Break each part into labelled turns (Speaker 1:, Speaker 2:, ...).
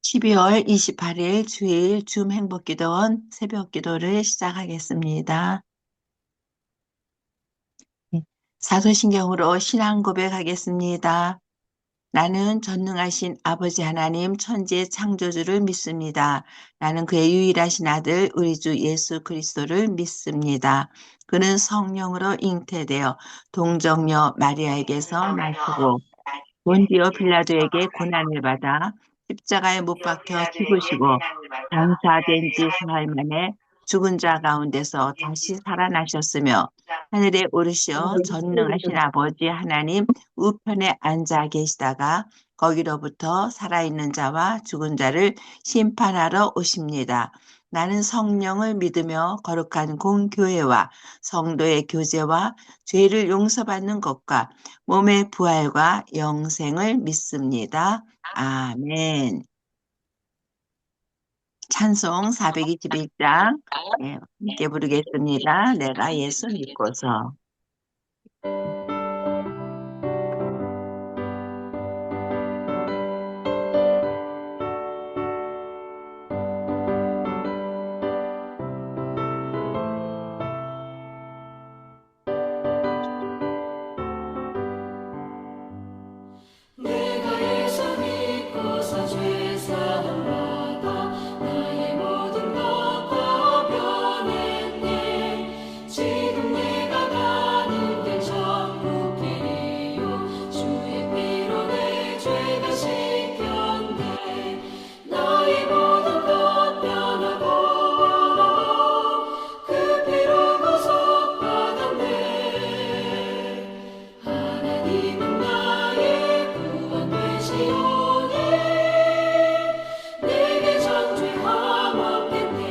Speaker 1: 12월 28일 주일 줌 행복기도원 새벽 기도를 시작하겠습니다. 네, 사도신경으로 신앙 고백하겠습니다. 나는 전능하신 아버지 하나님 천지의 창조주를 믿습니다. 나는 그의 유일하신 아들 우리 주 예수 그리스도를 믿습니다. 그는 성령으로 잉태되어 동정녀 마리아에게서 나시고 본디오 빌라도에게 고난을 받아 십자가에 못 박혀 죽으시고 장사된 지 사흘 만에 죽은 자 가운데서 다시 살아나셨으며 하늘에 오르시어 전능하신 아버지 하나님 우편에 앉아 계시다가 거기로부터 살아있는 자와 죽은 자를 심판하러 오십니다. 나는 성령을 믿으며 거룩한 공교회와 성도의 교제와 죄를 용서받는 것과 몸의 부활과 영생을 믿습니다. 아멘. 찬송 421장 함께 부르겠습니다. 내가 예수 믿고서.
Speaker 2: 내가 예수 믿고서 죄사함 받아 나의 모든 것 다 변했네. 지금 내가 가는 길 천국 길이요 주의 피로 내 죄가 씻겼네. 나의 모든 것 변하고 그 피로 구속받았네. 하나님은 나의 구원 되시오니 내게 전죄함 없겠네.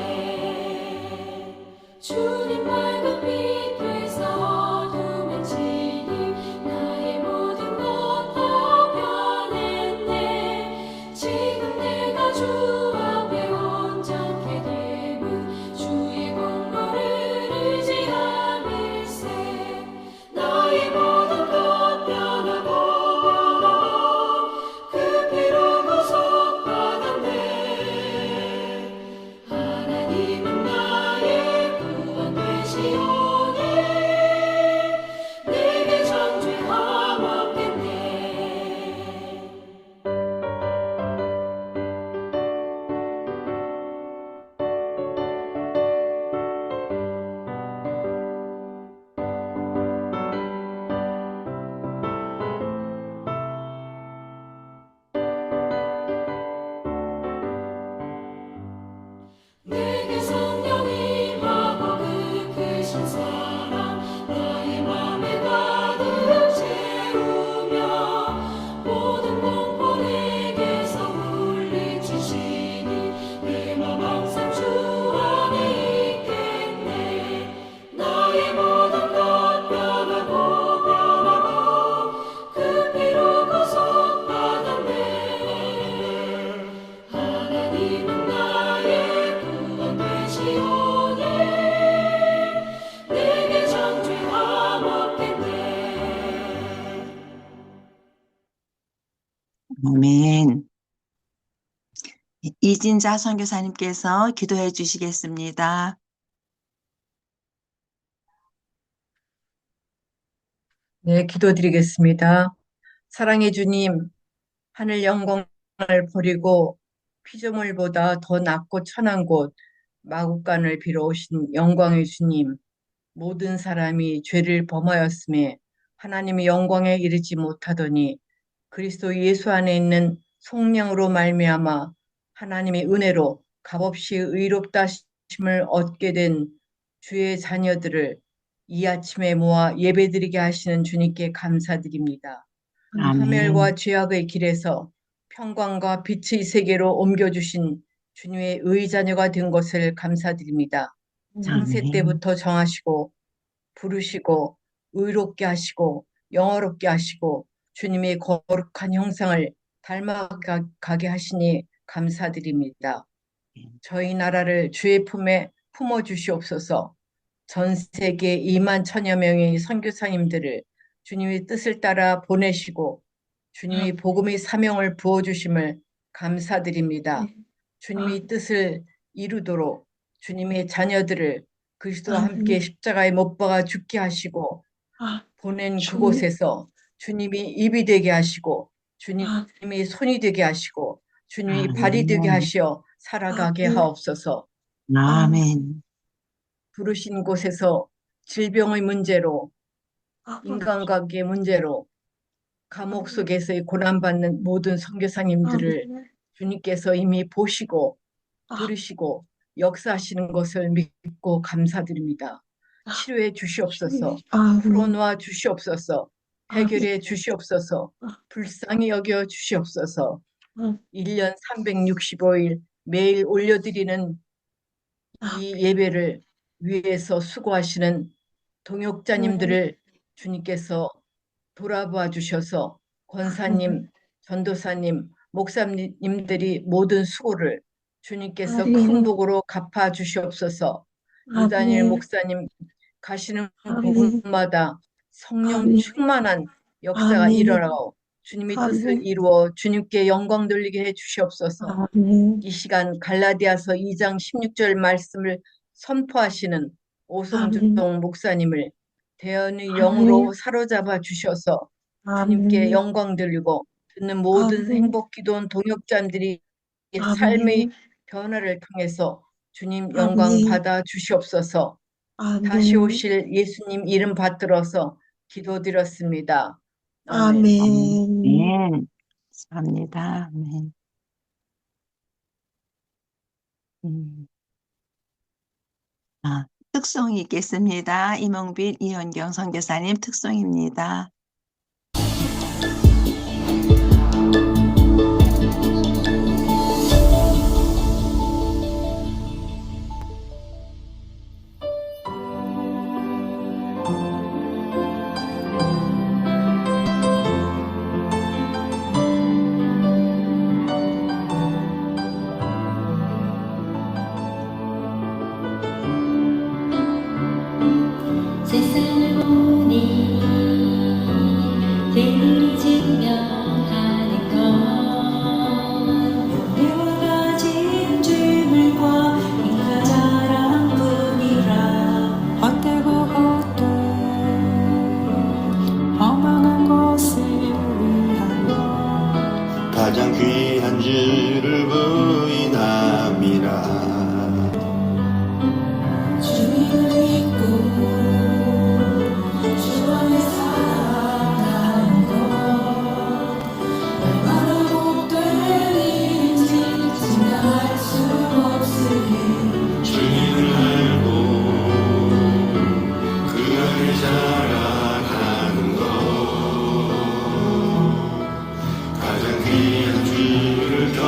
Speaker 2: 주님 맑은 빛 되사 어둠에 지니 나의 모든 것 다 변했네. 지금 내가 주 앞에 온전케 됨은 주의 공로를 의지함일세. 나의 모든 것 변하고 그 피로 구속받았네. 하나님은 나의 구원 되시오니 내게 전죄함 없겠네. 내게 성령 임하고 그 크신 사랑 나의 맘에 가득 채우며 모든 공포 내게서 물리치시니 내 맘 항상 주 안에 있겠네. 나의 모든 것 변하고 그 피로 구속받았네. 하나님은 나의 구원 되시오니 내게 전죄함 없겠네.
Speaker 1: 아멘. 이진자 선교사님께서 기도해 주시겠습니다.
Speaker 3: 네, 기도드리겠습니다. 사랑해 주님, 하늘 영광을 버리고 피조물보다 더 낮고 천한 곳 마국간을 빌어 오신 영광의 주님, 모든 사람이 죄를 범하였음에 하나님의 영광에 이르지 못하더니 그리스도 예수 안에 있는 속량으로 말미암아 하나님의 은혜로 값없이 의롭다 하심을 얻게 된 주의 자녀들을 이 아침에 모아 예배드리게 하시는 주님께 감사드립니다.
Speaker 1: 아멘.
Speaker 3: 파멸과 죄악의 길에서 평강과 빛의 세계로 옮겨주신 주님의 의자녀가 된 것을 감사드립니다. 창세
Speaker 1: 아멘.
Speaker 3: 때부터 정하시고 부르시고 의롭게 하시고 영화롭게 하시고 주님의 거룩한 형상을 닮아가게 하시니 감사드립니다. 저희 나라를 주의 품에 품어 주시옵소서. 전 세계 2만 천여 명의 선교사님들을 주님의 뜻을 따라 보내시고 주님이 복음의 사명을 부어 주심을 감사드립니다. 주님의 뜻을 이루도록 주님의 자녀들을 그리스도와 함께 십자가에 못 박아 죽게 하시고 보낸 그곳에서 주님이 입이 되게 하시고 주님이 손이 되게 하시고 주님이 발이 되게
Speaker 1: 아멘.
Speaker 3: 하시어 살아가게 하옵소서.
Speaker 1: 아멘.
Speaker 3: 부르신 곳에서 질병의 문제로 인간관계 문제로 감옥 속에서의 고난받는 모든 선교사님들을 주님께서 이미 보시고 들으시고 역사하시는 것을 믿고 감사드립니다. 치료해 주시옵소서. 풀어놓아 주시옵소서. 해결해 주시옵소서. 불쌍히 여겨 주시옵소서. 1년 365일 매일 올려드리는 이 예배를 위해서 수고하시는 동역자님들을 주님께서 돌아봐 주셔서 권사님, 전도사님, 목사님들이 모든 수고를 주님께서 큰 복으로 갚아 주시옵소서. 유다니엘 목사님 가시는 곳마다 성령 충만한 역사가 일어나고 주님의 뜻을 이루어 주님께 영광 돌리게 해 주시옵소서. 이 시간 갈라디아서 2장 16절 말씀을 선포하시는 오성종 목사님을 대언의 영으로 사로잡아 주셔서 주님께 영광 돌리고 듣는 모든 행복 기도원 동역자들이 삶의 변화를 통해서 주님 영광 받아 주시옵소서. 다시 오실 예수님 이름 받들어서 기도드렸습니다. 아멘.
Speaker 1: 아멘. 감사합니다. 아멘. 특송이 있겠습니다. 이몽빈, 이현경 선교사님 특송입니다.
Speaker 2: 세상을 보니 들이 증명하는 건 은혜와 가진 죄물과 인간 자랑뿐이라
Speaker 4: 헛되고 헛된 허망한 것을 위하여
Speaker 5: 가장 귀한 주를 부인함이라.
Speaker 2: 주님을 믿고 주 안에 살아가는 것 얼마나 복된 일인지 증명할 수 없으니
Speaker 5: 주님을 알고 그 안에 자라가는 것 가장 귀한 주를 더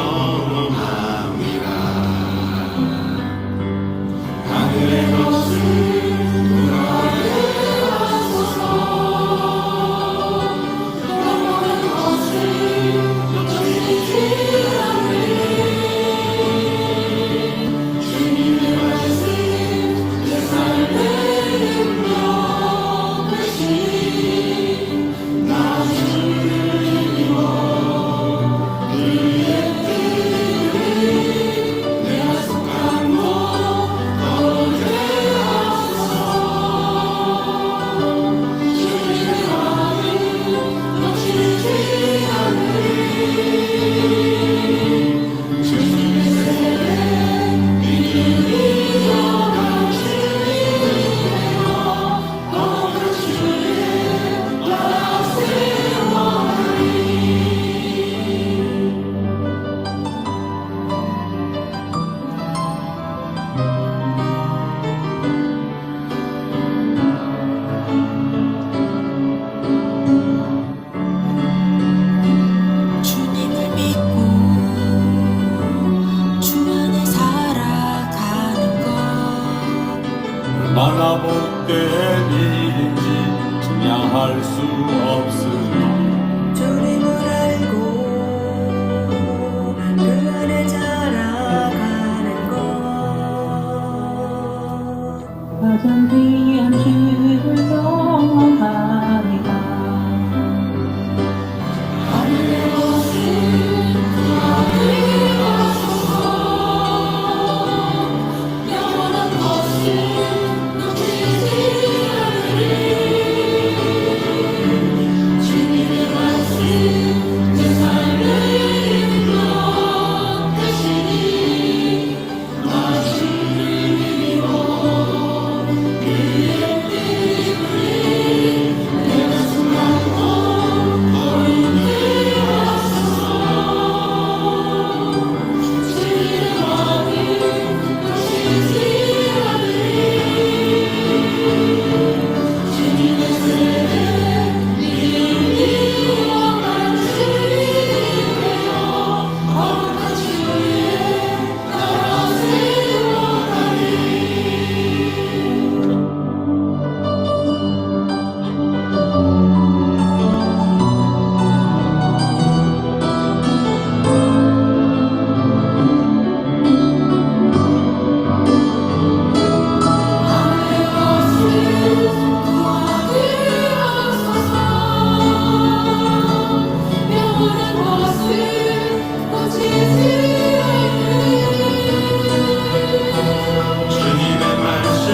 Speaker 5: 주님의 말씀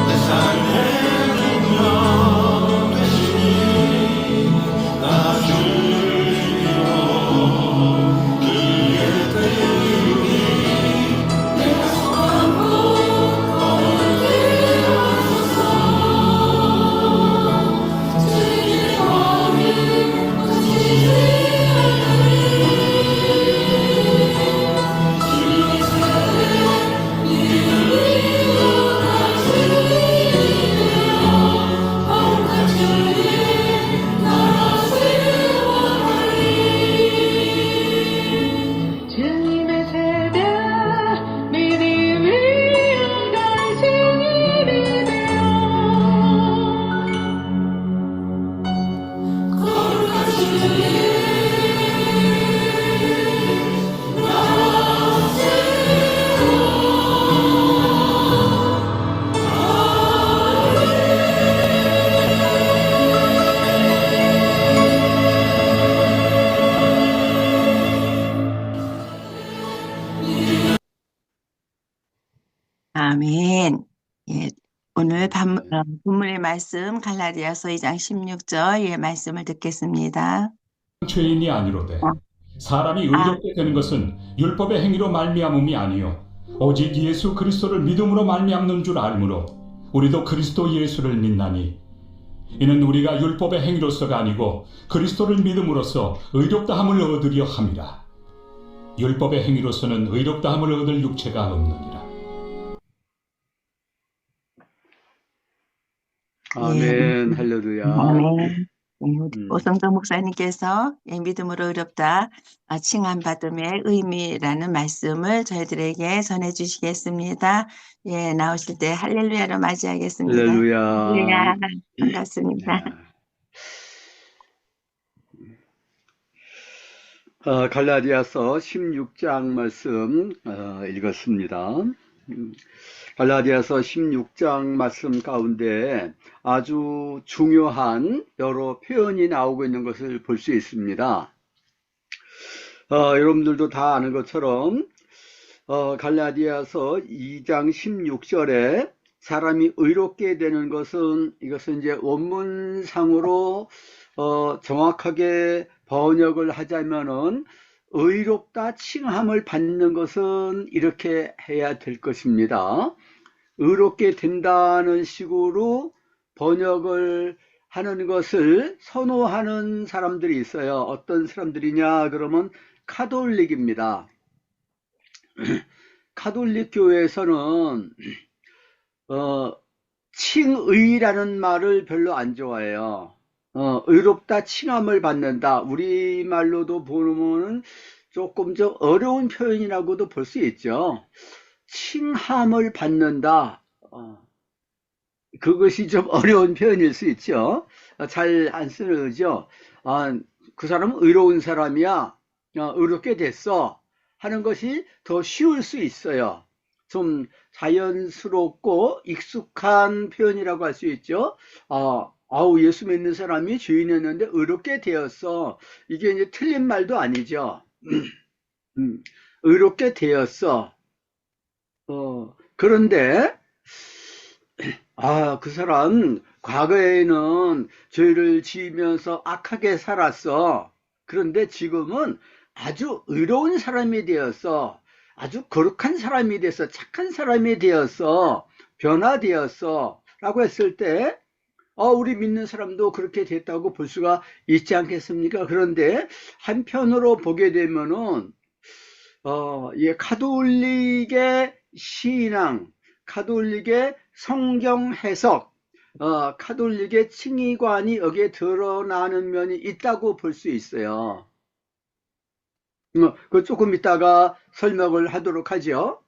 Speaker 5: 내 삶의 능력 되시니 나 주님이요 그의 뜻이 내가 소망하고 거룩히 하소서 주님의 마음이 거치지
Speaker 2: 주님의 새벽 믿음이 당신이 믿으며 거룩한 주님
Speaker 1: 아멘. 예, 오늘 본문의 말씀 갈라디아서 2장 16절의 말씀을 듣겠습니다.
Speaker 6: 죄인이 아니로되 사람이 의롭게 되는 것은 율법의 행위로 말미암음이 아니요 오직 예수 그리스도를 믿음으로 말미암는 줄 알므로 우리도 그리스도 예수를 믿나니 이는 우리가 율법의 행위로서가 아니고 그리스도를 믿음으로써 의롭다함을 얻으려 함이라. 율법의 행위로서는 의롭다함을 얻을 육체가 없느니라.
Speaker 7: 아멘, 할렐루야.
Speaker 1: 아멘. 오성정 목사님께서 믿음으로 의롭다 칭함받음의 의미라는 말씀을 저희들에게 전해주시겠습니다. 예, 나오실 때 할렐루야로 맞이하겠습니다.
Speaker 7: 할렐루야.
Speaker 1: 할렐루야. 반갑습니다.
Speaker 7: 갈라디아서 16장 말씀 읽었습니다. 갈라디아서 16장 말씀 가운데 아주 중요한 여러 표현이 나오고 있는 것을 볼 수 있습니다. 여러분들도 다 아는 것처럼 갈라디아서 2장 16절에 사람이 의롭게 되는 것은 이것은 이제 원문상으로 정확하게 번역을 하자면은 의롭다 칭함을 받는 것은 이렇게 해야 될 것입니다. 의롭게 된다는 식으로 번역을 하는 것을 선호하는 사람들이 있어요. 어떤 사람들이냐 그러면 카톨릭입니다. 카톨릭 교회에서는 칭의라는 말을 별로 안 좋아해요. 의롭다 칭함을 받는다. 우리말로도 보면 조금 좀 어려운 표현이라고도 볼 수 있죠. 칭함을 받는다. 그것이 좀 어려운 표현일 수 있죠. 잘 안 쓰죠. 그 사람은 의로운 사람이야. 의롭게 됐어. 하는 것이 더 쉬울 수 있어요. 좀 자연스럽고 익숙한 표현이라고 할 수 있죠. 예수 믿는 사람이 죄인이었는데 의롭게 되었어. 이게 이제 틀린 말도 아니죠. 의롭게 되었어. 그런데 그 사람 과거에는 죄를 지으면서 악하게 살았어. 그런데 지금은 아주 의로운 사람이 되었어. 아주 거룩한 사람이 되었어. 착한 사람이 되었어. 변화되었어. 라고 했을 때 우리 믿는 사람도 그렇게 됐다고 볼 수가 있지 않겠습니까? 그런데 한편으로 보게 되면은 카톨릭의 신앙, 카톨릭의 성경 해석, 카톨릭의 칭의관이 여기에 드러나는 면이 있다고 볼 수 있어요. 그 조금 이따가 설명을 하도록 하죠.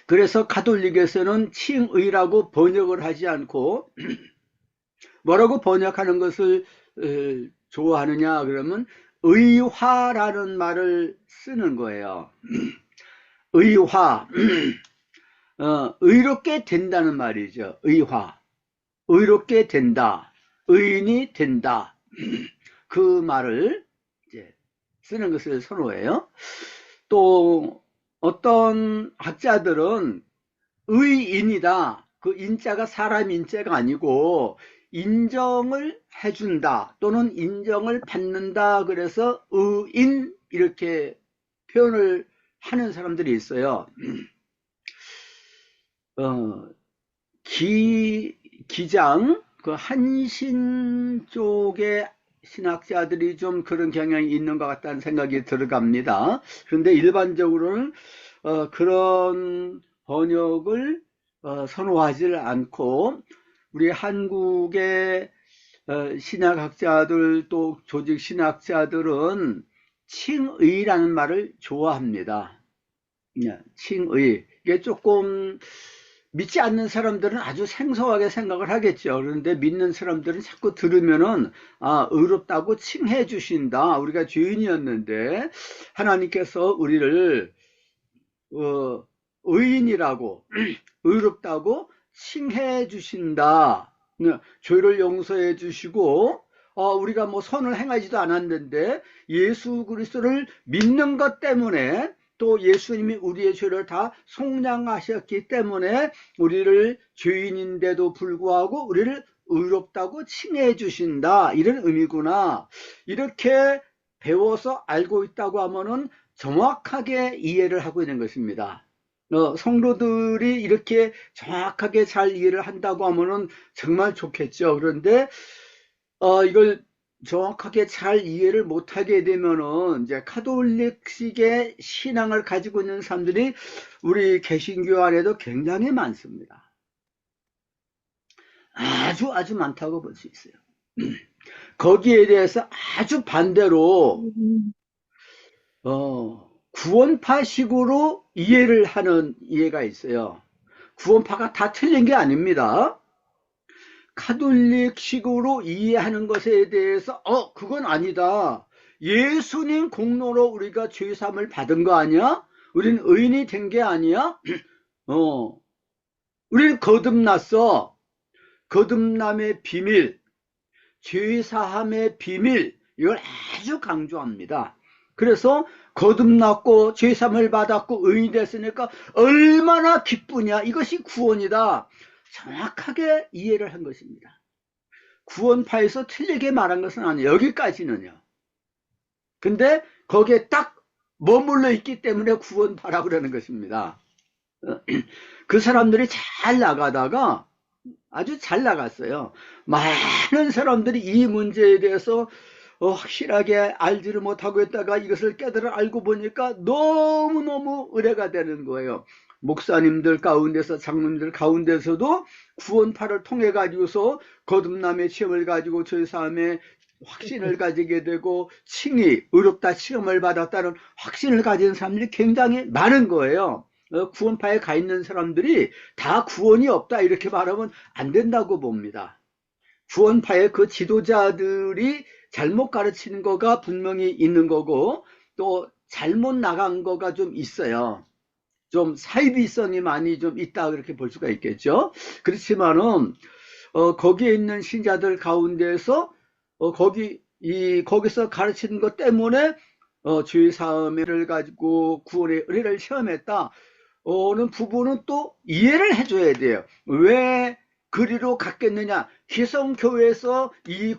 Speaker 7: 그래서 카톨릭에서는 칭의라고 번역을 하지 않고 뭐라고 번역하는 것을 좋아하느냐 그러면 의화라는 말을 쓰는 거예요. 의화, 의롭게 된다는 말이죠. 의화, 의롭게 된다, 의인이 된다. 그 말을 이제 쓰는 것을 선호해요. 또 어떤 학자들은 의인이다. 그 인자가 사람 인자가 아니고 인정을 해준다 또는 인정을 받는다. 그래서 의인 이렇게 표현을 하는 사람들이 있어요. 기장 그 한신 쪽의 신학자들이 좀 그런 경향이 있는 것 같다는 생각이 들어갑니다. 그런데 일반적으로는 그런 번역을 선호하지 않고 우리 한국의 신학학자들 또 조직 신학자들은 칭의라는 말을 좋아합니다. 칭의. 이게 조금 믿지 않는 사람들은 아주 생소하게 생각을 하겠죠. 그런데 믿는 사람들은 자꾸 들으면은 의롭다고 칭해 주신다. 우리가 죄인이었는데 하나님께서 우리를 의인이라고 의롭다고 칭해 주신다. 죄를 용서해 주시고 우리가 뭐 선을 행하지도 않았는데 예수 그리스도를 믿는 것 때문에 또 예수님이 우리의 죄를 다 속량하셨기 때문에 우리를 죄인인데도 불구하고 우리를 의롭다고 칭해 주신다. 이런 의미구나. 이렇게 배워서 알고 있다고 하면은 정확하게 이해를 하고 있는 것입니다. 성도들이 이렇게 정확하게 잘 이해를 한다고 하면은 정말 좋겠죠. 그런데 이걸 정확하게 잘 이해를 못하게 되면은 이제 카톨릭식의 신앙을 가지고 있는 사람들이 우리 개신교 안에도 굉장히 많습니다. 아주 많다고 볼 수 있어요. 거기에 대해서 아주 반대로 구원파식으로 이해를 하는 이해가 있어요. 구원파가 다 틀린 게 아닙니다. 카톨릭식으로 이해하는 것에 대해서 그건 아니다. 예수님 공로로 우리가 죄사함을 받은 거 아니야? 우린 의인이 된 게 아니야? 우리는 거듭났어. 거듭남의 비밀, 죄사함의 비밀, 이걸 아주 강조합니다. 그래서 거듭났고 죄사함을 받았고 의인이 됐으니까 얼마나 기쁘냐. 이것이 구원이다. 정확하게 이해를 한 것입니다. 구원파에서 틀리게 말한 것은 아니에요. 여기까지는요. 근데 거기에 딱 머물러 있기 때문에 구원파라고 그러는 것입니다. 그 사람들이 잘 나가다가 아주 잘 나갔어요. 많은 사람들이 이 문제에 대해서 확실하게 알지를 못하고 있다가 이것을 깨달아 알고 보니까 너무너무 의뢰가 되는 거예요. 목사님들 가운데서 장로님들 가운데서도 구원파를 통해 가지고서 거듭남의 체험을 가지고 죄사함의 확신을 가지게 되고 칭의, 의롭다 시험을 받았다는 확신을 가진 사람들이 굉장히 많은 거예요. 구원파에 가 있는 사람들이 다 구원이 없다 이렇게 말하면 안 된다고 봅니다. 구원파의 그 지도자들이 잘못 가르치는 거가 분명히 있는 거고 또 잘못 나간 거가 좀 있어요. 좀 사이비성이 많이 좀 있다 그렇게 볼 수가 있겠죠. 그렇지만은 거기에 있는 신자들 가운데서 거기서 가르치는 것 때문에 죄 사함을 가지고 구원의 은혜를 체험했다. 는 부분은 또 이해를 해줘야 돼요. 왜 그리로 갔겠느냐? 희성교회에서 이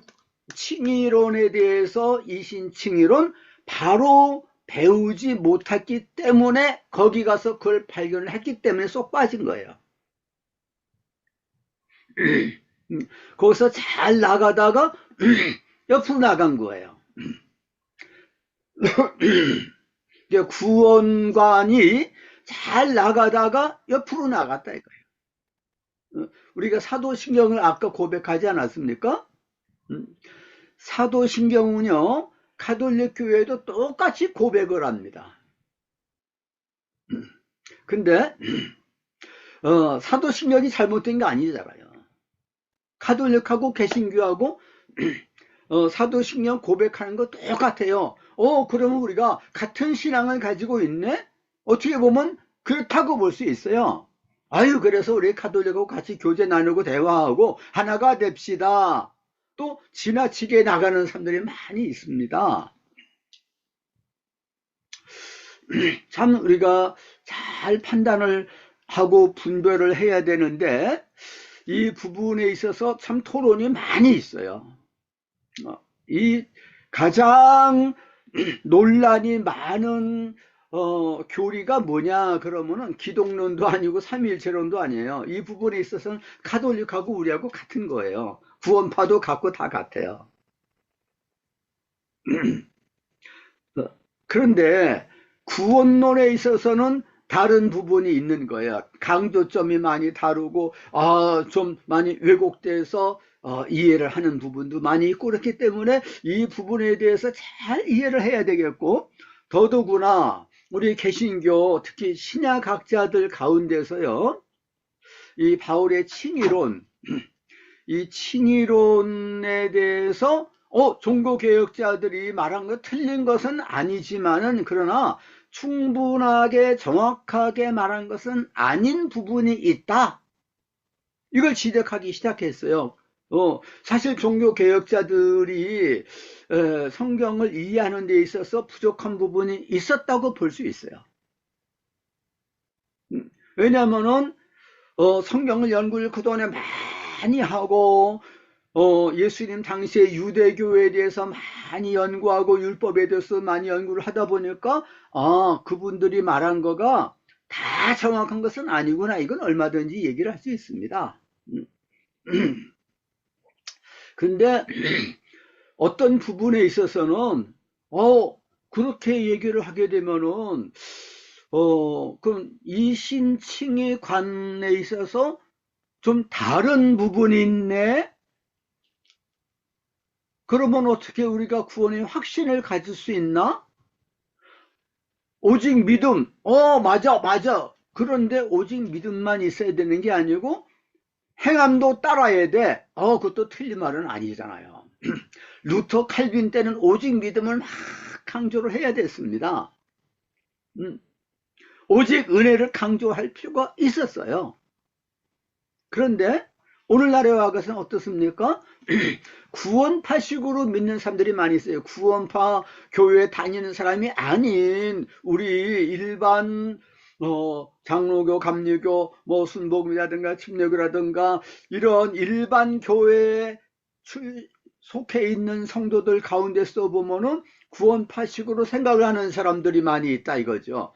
Speaker 7: 칭의론에 대해서 이신칭의론 바로 배우지 못했기 때문에 거기 가서 그걸 발견을 했기 때문에 쏙 빠진 거예요. 거기서 잘 나가다가 옆으로 나간 거예요. 구원관이 잘 나가다가 옆으로 나갔다 이거예요. 우리가 사도신경을 아까 고백하지 않았습니까? 사도신경은요 가톨릭 교회도 똑같이 고백을 합니다. 근데 사도신경이 잘못된 게 아니잖아요. 가톨릭하고 개신교하고 사도신경 고백하는 거 똑같아요. 그러면 우리가 같은 신앙을 가지고 있네? 어떻게 보면 그렇다고 볼 수 있어요. 그래서 우리 가톨릭하고 같이 교제 나누고 대화하고 하나가 됩시다. 또 지나치게 나가는 사람들이 많이 있습니다. 참 우리가 잘 판단을 하고 분별을 해야 되는데 이 부분에 있어서 참 토론이 많이 있어요. 이 가장 논란이 많은 교리가 뭐냐 그러면은 기독론도 아니고 삼위일체론도 아니에요. 이 부분에 있어서는 가톨릭하고 우리하고 같은 거예요. 구원파도 같고 다 같아요. 그런데 구원론에 있어서는 다른 부분이 있는 거예요. 강조점이 많이 다르고 좀 많이 왜곡돼서 이해를 하는 부분도 많이 있고 그렇기 때문에 이 부분에 대해서 잘 이해를 해야 되겠고, 더더구나 우리 개신교 특히 신약학자들 가운데서요, 이 바울의 칭의론, 이 칭의론에 대해서 종교개혁자들이 말한 거 틀린 것은 아니지만은 그러나 충분하게 정확하게 말한 것은 아닌 부분이 있다, 이걸 지적하기 시작했어요. 사실 종교개혁자들이 성경을 이해하는 데 있어서 부족한 부분이 있었다고 볼 수 있어요. 왜냐하면은 성경을 연구를 그동안에 많이 하고 예수님 당시에 유대교에 대해서 많이 연구하고 율법에 대해서 많이 연구를 하다 보니까 그분들이 말한 거가 다 정확한 것은 아니구나, 이건 얼마든지 얘기를 할 수 있습니다. 근데 어떤 부분에 있어서는 그렇게 얘기를 하게 되면은 그럼 이 신칭의 관에 있어서 좀 다른 부분이 있네. 그러면 어떻게 우리가 구원의 확신을 가질 수 있나? 오직 믿음. 맞아. 그런데 오직 믿음만 있어야 되는 게 아니고 행함도 따라야 돼. 그것도 틀린 말은 아니잖아요. 루터 칼빈 때는 오직 믿음을 막 강조를 해야 됐습니다. 오직 은혜를 강조할 필요가 있었어요. 그런데 오늘날에 와서는 어떻습니까? 구원파식으로 믿는 사람들이 많이 있어요. 구원파 교회에 다니는 사람이 아닌 우리 일반 장로교, 감리교, 순복음이라든가 침례교라든가 이런 일반 교회에 속해 있는 성도들 가운데서 보면은 구원파식으로 생각을 하는 사람들이 많이 있다 이거죠.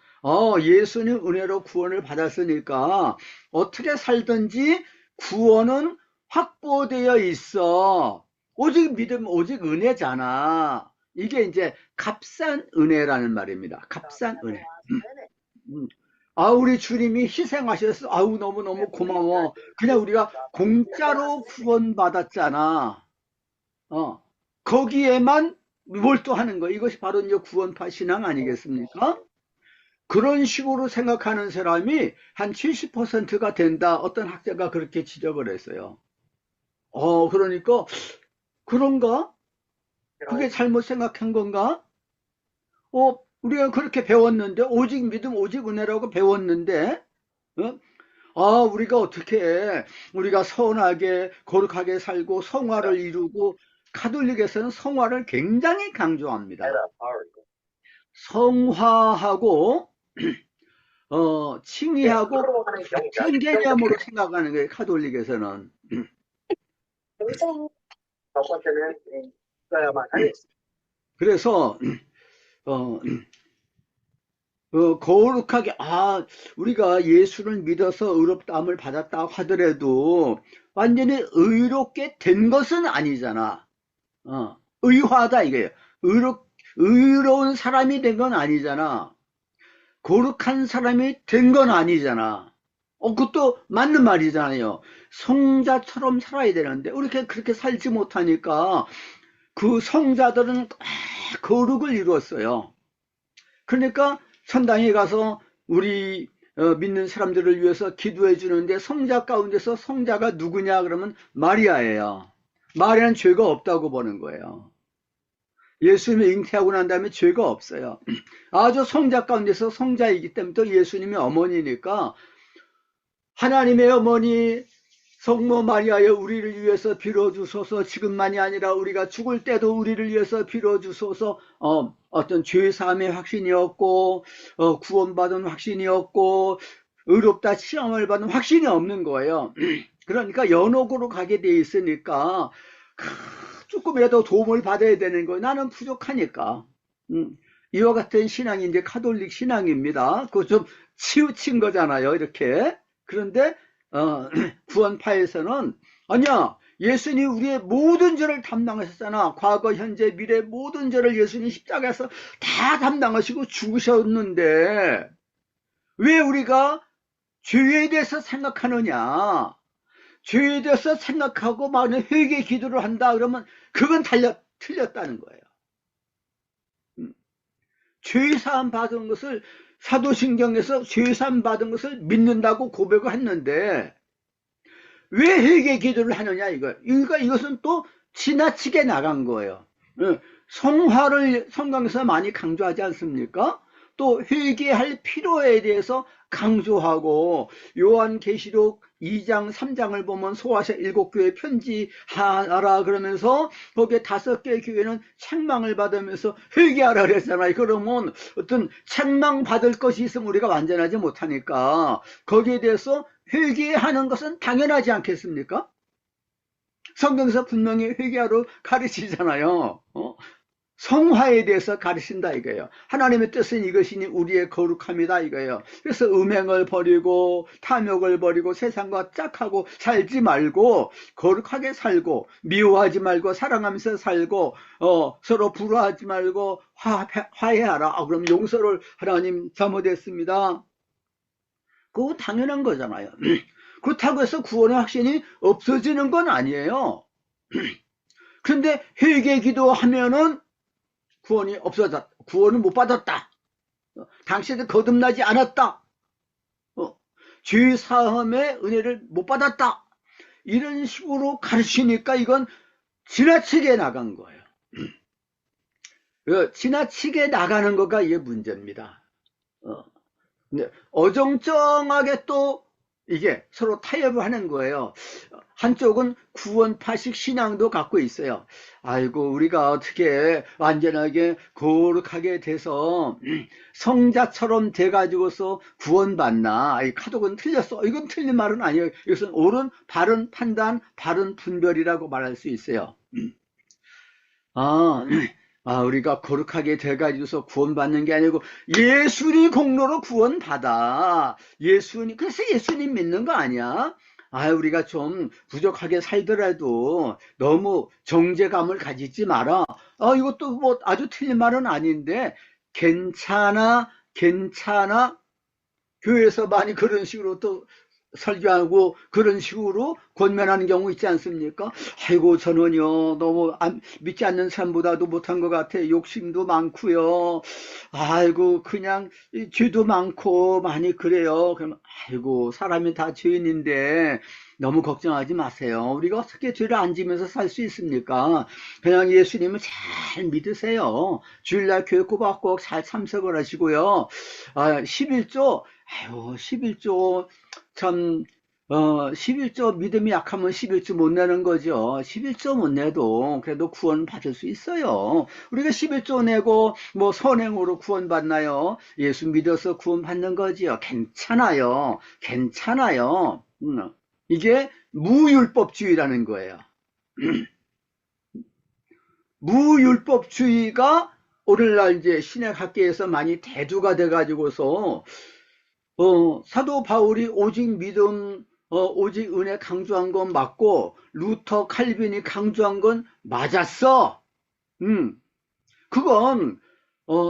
Speaker 7: 예수님 은혜로 구원을 받았으니까 어떻게 살든지 구원은 확보되어 있어. 오직 믿음, 오직 은혜잖아. 이게 이제 값싼 은혜라는 말입니다. 값싼 은혜. 우리 주님이 희생하셨어. 너무너무 고마워. 그냥 우리가 공짜로 구원받았잖아. 거기에만 몰두하는 거. 이것이 바로 이제 구원파 신앙 아니겠습니까? 그런 식으로 생각하는 사람이 한 70%가 된다. 어떤 학자가 그렇게 지적을 했어요. 그러니까 그런가? 그게 잘못 생각한 건가? 우리가 그렇게 배웠는데, 오직 믿음, 오직 은혜라고 배웠는데, 우리가 어떻게 우리가 선하게 거룩하게 살고 성화를 이루고, 가톨릭에서는 성화를 굉장히 강조합니다. 성화하고 칭의하고 같은 개념으로 생각하는 거예요, 가톨릭에서는. 그래서 거룩하게 우리가 예수를 믿어서 의롭다함을 받았다 하더라도 완전히 의롭게 된 것은 아니잖아. 의화다 이거예요. 의로운 사람이 된 건 아니잖아. 거룩한 사람이 된 건 아니잖아. 그것도 맞는 말이잖아요. 성자처럼 살아야 되는데 우리가 그렇게 살지 못하니까 그 성자들은 거룩을 이루었어요. 그러니까 천당에 가서 우리 믿는 사람들을 위해서 기도해 주는데 성자 가운데서 성자가 누구냐 그러면 마리아예요. 마리아는 죄가 없다고 보는 거예요. 예수님이 잉태하고 난 다음에 죄가 없어요. 아주 성자 가운데서 성자이기 때문에 또 예수님이 어머니니까 하나님의 어머니 성모 마리아여 우리를 위해서 빌어주소서. 지금만이 아니라 우리가 죽을 때도 우리를 위해서 빌어주소서. 어떤 죄사함의 확신이었고, 구원받은 확신이었고, 의롭다 칭함을 받은 확신이 없는 거예요. 그러니까 연옥으로 가게 돼 있으니까 조금이라도 도움을 받아야 되는 거예요. 나는 부족하니까. 이와 같은 신앙이 이제 가톨릭 신앙입니다. 그거 좀 치우친 거잖아요, 이렇게. 그런데 구원파에서는 아니야, 예수님이 우리의 모든 죄를 담당하셨잖아. 과거, 현재, 미래 모든 죄를 예수님 십자가에서 다 담당하시고 죽으셨는데 왜 우리가 죄에 대해서 생각하느냐? 죄에 대해서 생각하고 만약 회개 기도를 한다 그러면 그건 틀렸다는 거예요. 죄사함 받은 것을 사도신경에서 죄사함 받은 것을 믿는다고 고백을 했는데 왜 회개 기도를 하느냐 이거예요. 그러니까 이것은 또 지나치게 나간 거예요. 성화를 성경에서 많이 강조하지 않습니까? 또 회개할 필요에 대해서 강조하고 요한계시록 2장 3장을 보면 소아시아 7교회 편지하라 그러면서 거기에 5개의 교회는 책망을 받으면서 회개하라 그랬잖아요. 그러면 어떤 책망받을 것이 있으면 우리가 완전하지 못하니까 거기에 대해서 회개하는 것은 당연하지 않겠습니까? 성경에서 분명히 회개하러 가르치잖아요. 성화에 대해서 가르친다 이거예요. 하나님의 뜻은 이것이니 우리의 거룩함이다 이거예요. 그래서 음행을 버리고 탐욕을 버리고 세상과 짝하고 살지 말고 거룩하게 살고 미워하지 말고 사랑하면서 살고 서로 불화하지 말고 화해하라. 그럼 용서를 하나님 잘못했습니다. 그거 당연한 거잖아요. 그렇다고 해서 구원의 확신이 없어지는 건 아니에요. 그런데 회개 기도하면은 구원이 없어졌다. 구원을 못 받았다. 당신은 거듭나지 않았다. 죄 사함의 은혜를 못 받았다. 이런 식으로 가르치니까 이건 지나치게 나간 거예요. 지나치게 나가는 거가 이게 문제입니다. 근데 어정쩡하게 또 이게 서로 타협을 하는 거예요. 한쪽은 구원파식 신앙도 갖고 있어요. 아이고 우리가 어떻게 완전하게 거룩하게 돼서 성자처럼 돼가지고서 구원받나. 이 카독은 틀렸어. 이건 틀린 말은 아니에요. 이것은 옳은 바른 판단, 바른 분별이라고 말할 수 있어요. 우리가 거룩하게 돼가지고서 구원받는 게 아니고 예수님 공로로 구원받아. 그래서 예수님 믿는 거 아니야? 우리가 좀 부족하게 살더라도 너무 정죄감을 가지지 마라. 이것도 뭐 아주 틀린 말은 아닌데 괜찮아. 교회에서 많이 그런 식으로 또 설교하고 그런 식으로 권면하는 경우 있지 않습니까? 아이고 저는요 너무 믿지 않는 사람보다도 못한 것 같아. 욕심도 많고요. 아이고 그냥 죄도 많고 많이 그래요. 그러면 아이고 사람이 다 죄인인데 너무 걱정하지 마세요. 우리가 어떻게 죄를 안 지면서 살 수 있습니까? 그냥 예수님을 잘 믿으세요. 주일날 교회 꼬박꼬박 잘 참석을 하시고요. 11조 11조 참 11조 믿음이 약하면 11조 못 내는 거죠. 11조 못 내도 그래도 구원 받을 수 있어요. 우리가 11조 내고 뭐 선행으로 구원 받나요? 예수 믿어서 구원 받는 거지요. 괜찮아요. 이게 무율법주의라는 거예요. 무율법주의가 오늘날 이제 신약학계에서 많이 대두가 돼가지고서 사도 바울이 오직 믿음, 오직 은혜 강조한 건 맞고 루터, 칼빈이 강조한 건 맞았어. 그건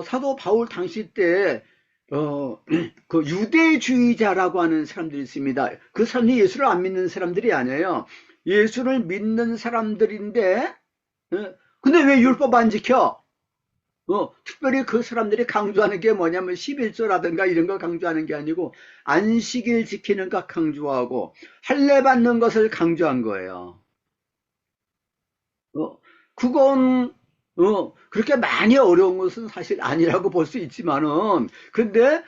Speaker 7: 사도 바울 당시 때 그 유대주의자라고 하는 사람들이 있습니다. 그 사람이 예수를 안 믿는 사람들이 아니에요. 예수를 믿는 사람들인데 근데 왜 율법 안 지켜? 특별히 그 사람들이 강조하는 게 뭐냐면 11조라든가 이런 거 강조하는 게 아니고 안식일 지키는 것 강조하고 할례 받는 것을 강조한 거예요. 그건 그렇게 많이 어려운 것은 사실 아니라고 볼 수 있지만은 근데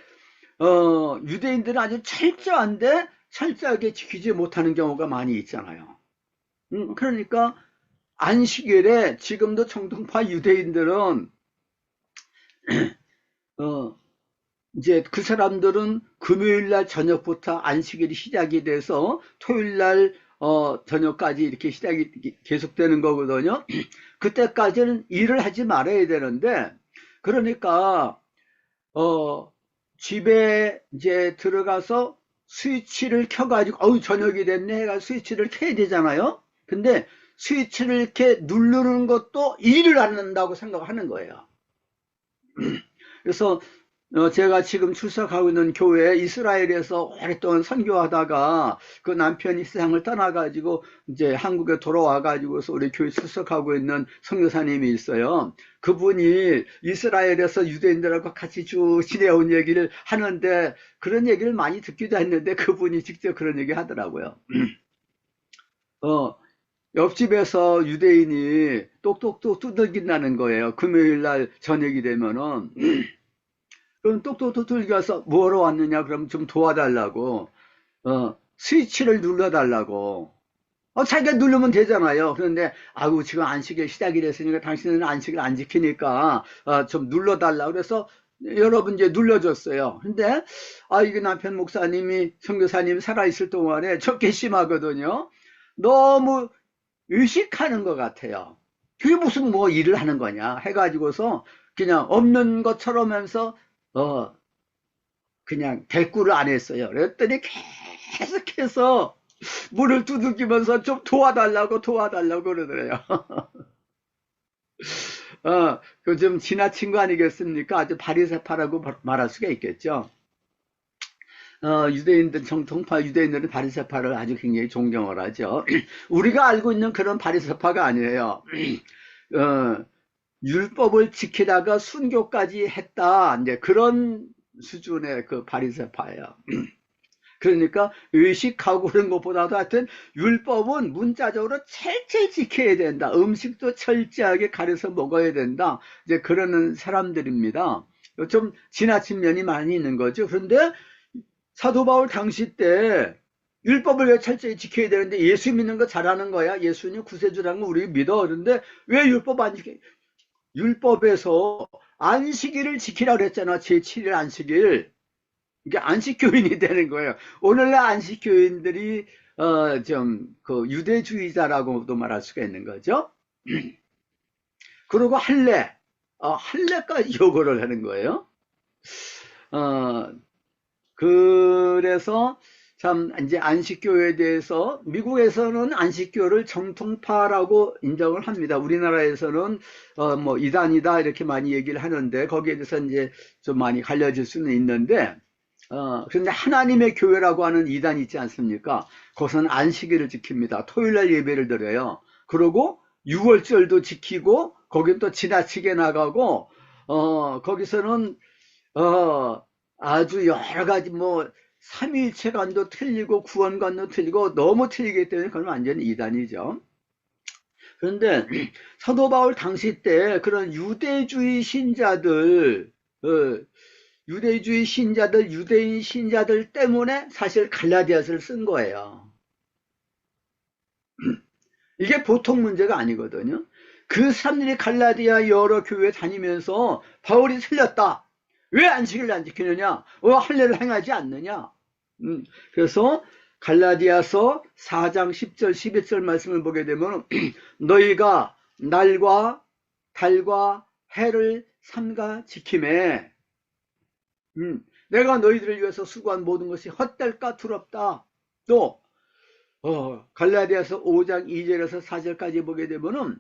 Speaker 7: 유대인들은 아주 철저한데 철저하게 지키지 못하는 경우가 많이 있잖아요. 그러니까 안식일에 지금도 정통파 유대인들은 이제 그 사람들은 금요일 날 저녁부터 안식일이 시작이 돼서 토요일 날 저녁까지 이렇게 시작이 계속되는 거거든요. 그때까지는 일을 하지 말아야 되는데, 그러니까 집에 이제 들어가서 스위치를 켜가지고 저녁이 됐네 해가 스위치를 켜야 되잖아요. 근데 스위치를 이렇게 누르는 것도 일을 안 한다고 생각하는 거예요. 그래서 제가 지금 출석하고 있는 교회 이스라엘에서 오랫동안 선교하다가 그 남편이 세상을 떠나가지고 이제 한국에 돌아와가지고서 우리 교회 출석하고 있는 선교사님이 있어요. 그분이 이스라엘에서 유대인들하고 같이 쭉 지내온 얘기를 하는데, 그런 얘기를 많이 듣기도 했는데 그분이 직접 그런 얘기 하더라고요. 옆집에서 유대인이 똑똑똑 두들긴다는 거예요. 금요일 날 저녁이 되면은. 그럼 똑똑똑 두들겨서 뭐하러 왔느냐? 그럼 좀 도와달라고. 스위치를 눌러달라고. 자기가 누르면 되잖아요. 그런데 아이고 지금 안식일 시작이 됐으니까 당신은 안식일 안 지키니까 좀 눌러달라고. 그래서 여러분 이제 눌러줬어요. 근데 이게 남편 목사님이 선교사님이 살아있을 동안에 저 괘씸하거든요. 너무 의식하는 것 같아요. 그게 무슨 뭐 일을 하는 거냐 해가지고서 그냥 없는 것처럼 하면서 그냥 대꾸를 안 했어요. 그랬더니 계속해서 문을 두들기면서 좀 도와달라고 그러더래요. 그 좀 지나친 거 아니겠습니까? 아주 바리새파라고 말할 수가 있겠죠. 유대인들, 정통파 유대인들은 바리새파를 아주 굉장히 존경을 하죠. 우리가 알고 있는 그런 바리새파가 아니에요. 율법을 지키다가 순교까지 했다, 이제 그런 수준의 그 바리새파예요. 그러니까 의식하고 그런 것보다도 하여튼 율법은 문자적으로 철저히 지켜야 된다. 음식도 철저하게 가려서 먹어야 된다. 이제 그러는 사람들입니다. 좀 지나친 면이 많이 있는 거죠. 그런데 사도 바울 당시 때 율법을 왜 철저히 지켜야 되는데, 예수 믿는 거 잘하는 거야. 예수님 구세주라는 거 우리 믿어. 그런데 왜 율법 안 지켜? 율법에서 안식일을 지키라고 그랬잖아. 제7일 안식일. 이게 안식교인이 되는 거예요. 오늘날 안식교인들이 좀 그 유대주의자라고도 말할 수가 있는 거죠. 그리고 할례까지 요구를 하는 거예요. 그래서 참 이제 안식교에 대해서 미국에서는 안식교를 정통파라고 인정을 합니다. 우리나라에서는 뭐 이단이다 이렇게 많이 얘기를 하는데, 거기에 대해서 이제 좀 많이 갈려질 수는 있는데, 그런데 하나님의 교회라고 하는 이단이 있지 않습니까? 거기서는 안식일을 지킵니다. 토요일날 예배를 드려요. 그리고 6월절도 지키고, 거긴 또 지나치게 나가고, 거기서는 아주 여러 가지 뭐 삼위일체관도 틀리고 구원관도 틀리고 너무 틀리기 때문에 그건 완전히 이단이죠. 그런데 사도 바울 당시 때 그런 유대주의 신자들, 유대인 신자들 때문에 사실 갈라디아서를 쓴 거예요. 이게 보통 문제가 아니거든요. 그 사람들이 갈라디아 여러 교회 다니면서 바울이 틀렸다, 왜 안식일을 안 지키느냐, 왜 할례를 행하지 않느냐. 그래서 갈라디아서 4장 10절 11절 말씀을 보게 되면 너희가 날과 달과 해를 삼가 지킴에 내가 너희들을 위해서 수고한 모든 것이 헛될까 두렵다. 또 갈라디아서 5장 2절에서 4절까지 보게 되면은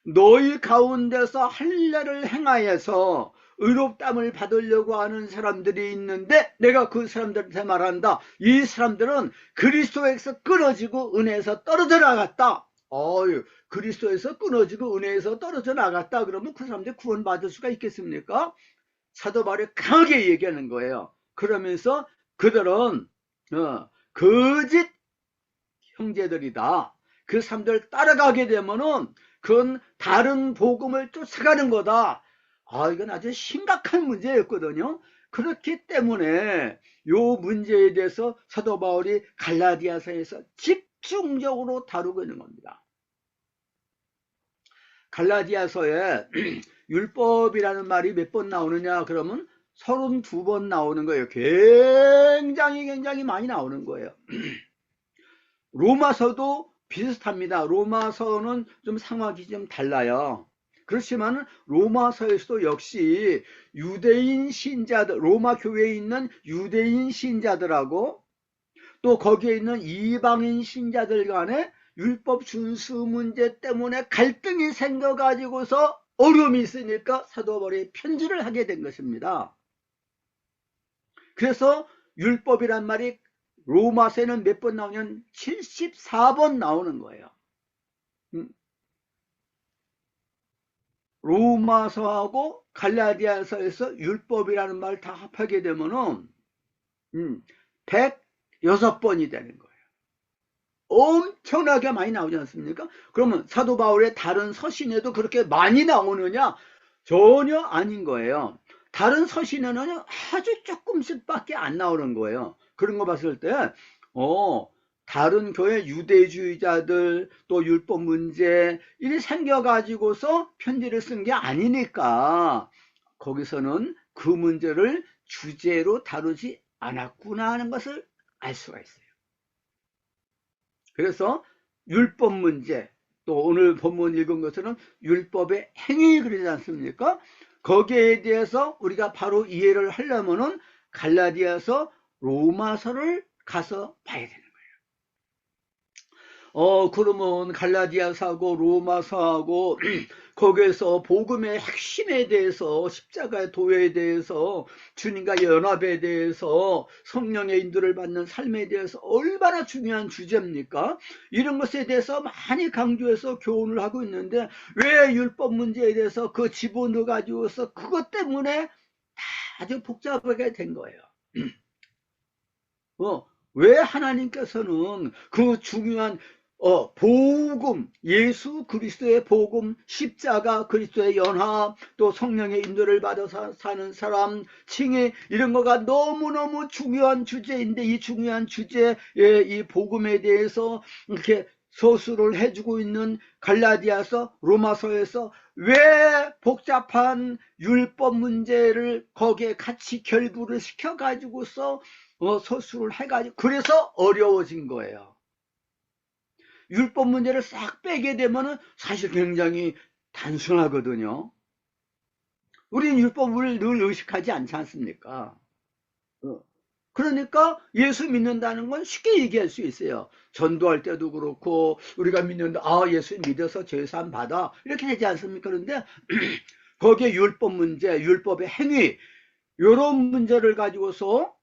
Speaker 7: 너희 가운데서 할례를 행하여서 의롭담을 받으려고 하는 사람들이 있는데 내가 그 사람들한테 말한다. 이 사람들은 그리스도에서 끊어지고 은혜에서 떨어져 나갔다. 그리스도에서 끊어지고 은혜에서 떨어져 나갔다. 그러면 그 사람들 구원받을 수가 있겠습니까? 사도 바울이 강하게 얘기하는 거예요. 그러면서 그들은 거짓 형제들이다. 그 사람들 따라가게 되면은 그건 다른 복음을 쫓아가는 거다. 이건 아주 심각한 문제였거든요. 그렇기 때문에 이 문제에 대해서 사도 바울이 갈라디아서에서 집중적으로 다루고 있는 겁니다. 갈라디아서에 율법이라는 말이 몇 번 나오느냐 그러면 32번 나오는 거예요. 굉장히 많이 나오는 거예요. 로마서도 비슷합니다. 로마서는 좀 상황이 좀 달라요. 그렇지만 로마서에서도 역시 유대인 신자들, 로마 교회에 있는 유대인 신자들하고 또 거기에 있는 이방인 신자들 간에 율법 준수 문제 때문에 갈등이 생겨가지고서 어려움이 있으니까 사도 바울이 편지를 하게 된 것입니다. 그래서 율법이란 말이 로마서에는 몇 번 나오냐면 74번 나오는 거예요. 로마서하고 갈라디아서에서 율법이라는 말 다 합하게 되면은 106번이 되는 거예요. 엄청나게 많이 나오지 않습니까? 그러면 사도 바울의 다른 서신에도 그렇게 많이 나오느냐? 전혀 아닌 거예요. 다른 서신에는 아주 조금씩밖에 안 나오는 거예요. 그런 거 봤을 때 다른 교회 유대주의자들 또 율법 문제 일이 생겨가지고서 편지를 쓴 게 아니니까 거기서는 그 문제를 주제로 다루지 않았구나 하는 것을 알 수가 있어요. 그래서 율법 문제, 또 오늘 본문 읽은 것처럼 율법의 행위 그러지 않습니까? 거기에 대해서 우리가 바로 이해를 하려면은 갈라디아서 로마서를 가서 봐야 되는 거예요. 그러면 갈라디아서하고 로마서하고 거기에서 복음의 핵심에 대해서, 십자가의 도에 대해서, 주님과 연합에 대해서, 성령의 인도를 받는 삶에 대해서 얼마나 중요한 주제입니까? 이런 것에 대해서 많이 강조해서 교훈을 하고 있는데 왜 율법 문제에 대해서 그 집어넣어 가지고서 그것 때문에 아주 복잡하게 된 거예요. 왜 하나님께서는 그 중요한 복음, 예수 그리스도의 복음, 십자가, 그리스도의 연합, 또 성령의 인도를 받아서 사는 사람, 칭의, 이런 거가 너무너무 중요한 주제인데 이 중요한 주제의 이 복음에 대해서 이렇게 서술을 해주고 있는 갈라디아서, 로마서에서 왜 복잡한 율법 문제를 거기에 같이 결부를 시켜가지고서 서술을 해가지고 그래서 어려워진 거예요. 율법 문제를 싹 빼게 되면 사실 굉장히 단순하거든요. 우리는 율법을 늘 의식하지 않지 않습니까? 그러니까 예수 믿는다는 건 쉽게 얘기할 수 있어요. 전도할 때도 그렇고 우리가 믿는다, 예수 믿어서 죄사함 받아, 이렇게 되지 않습니까? 그런데 거기에 율법 문제, 율법의 행위, 이런 문제를 가지고서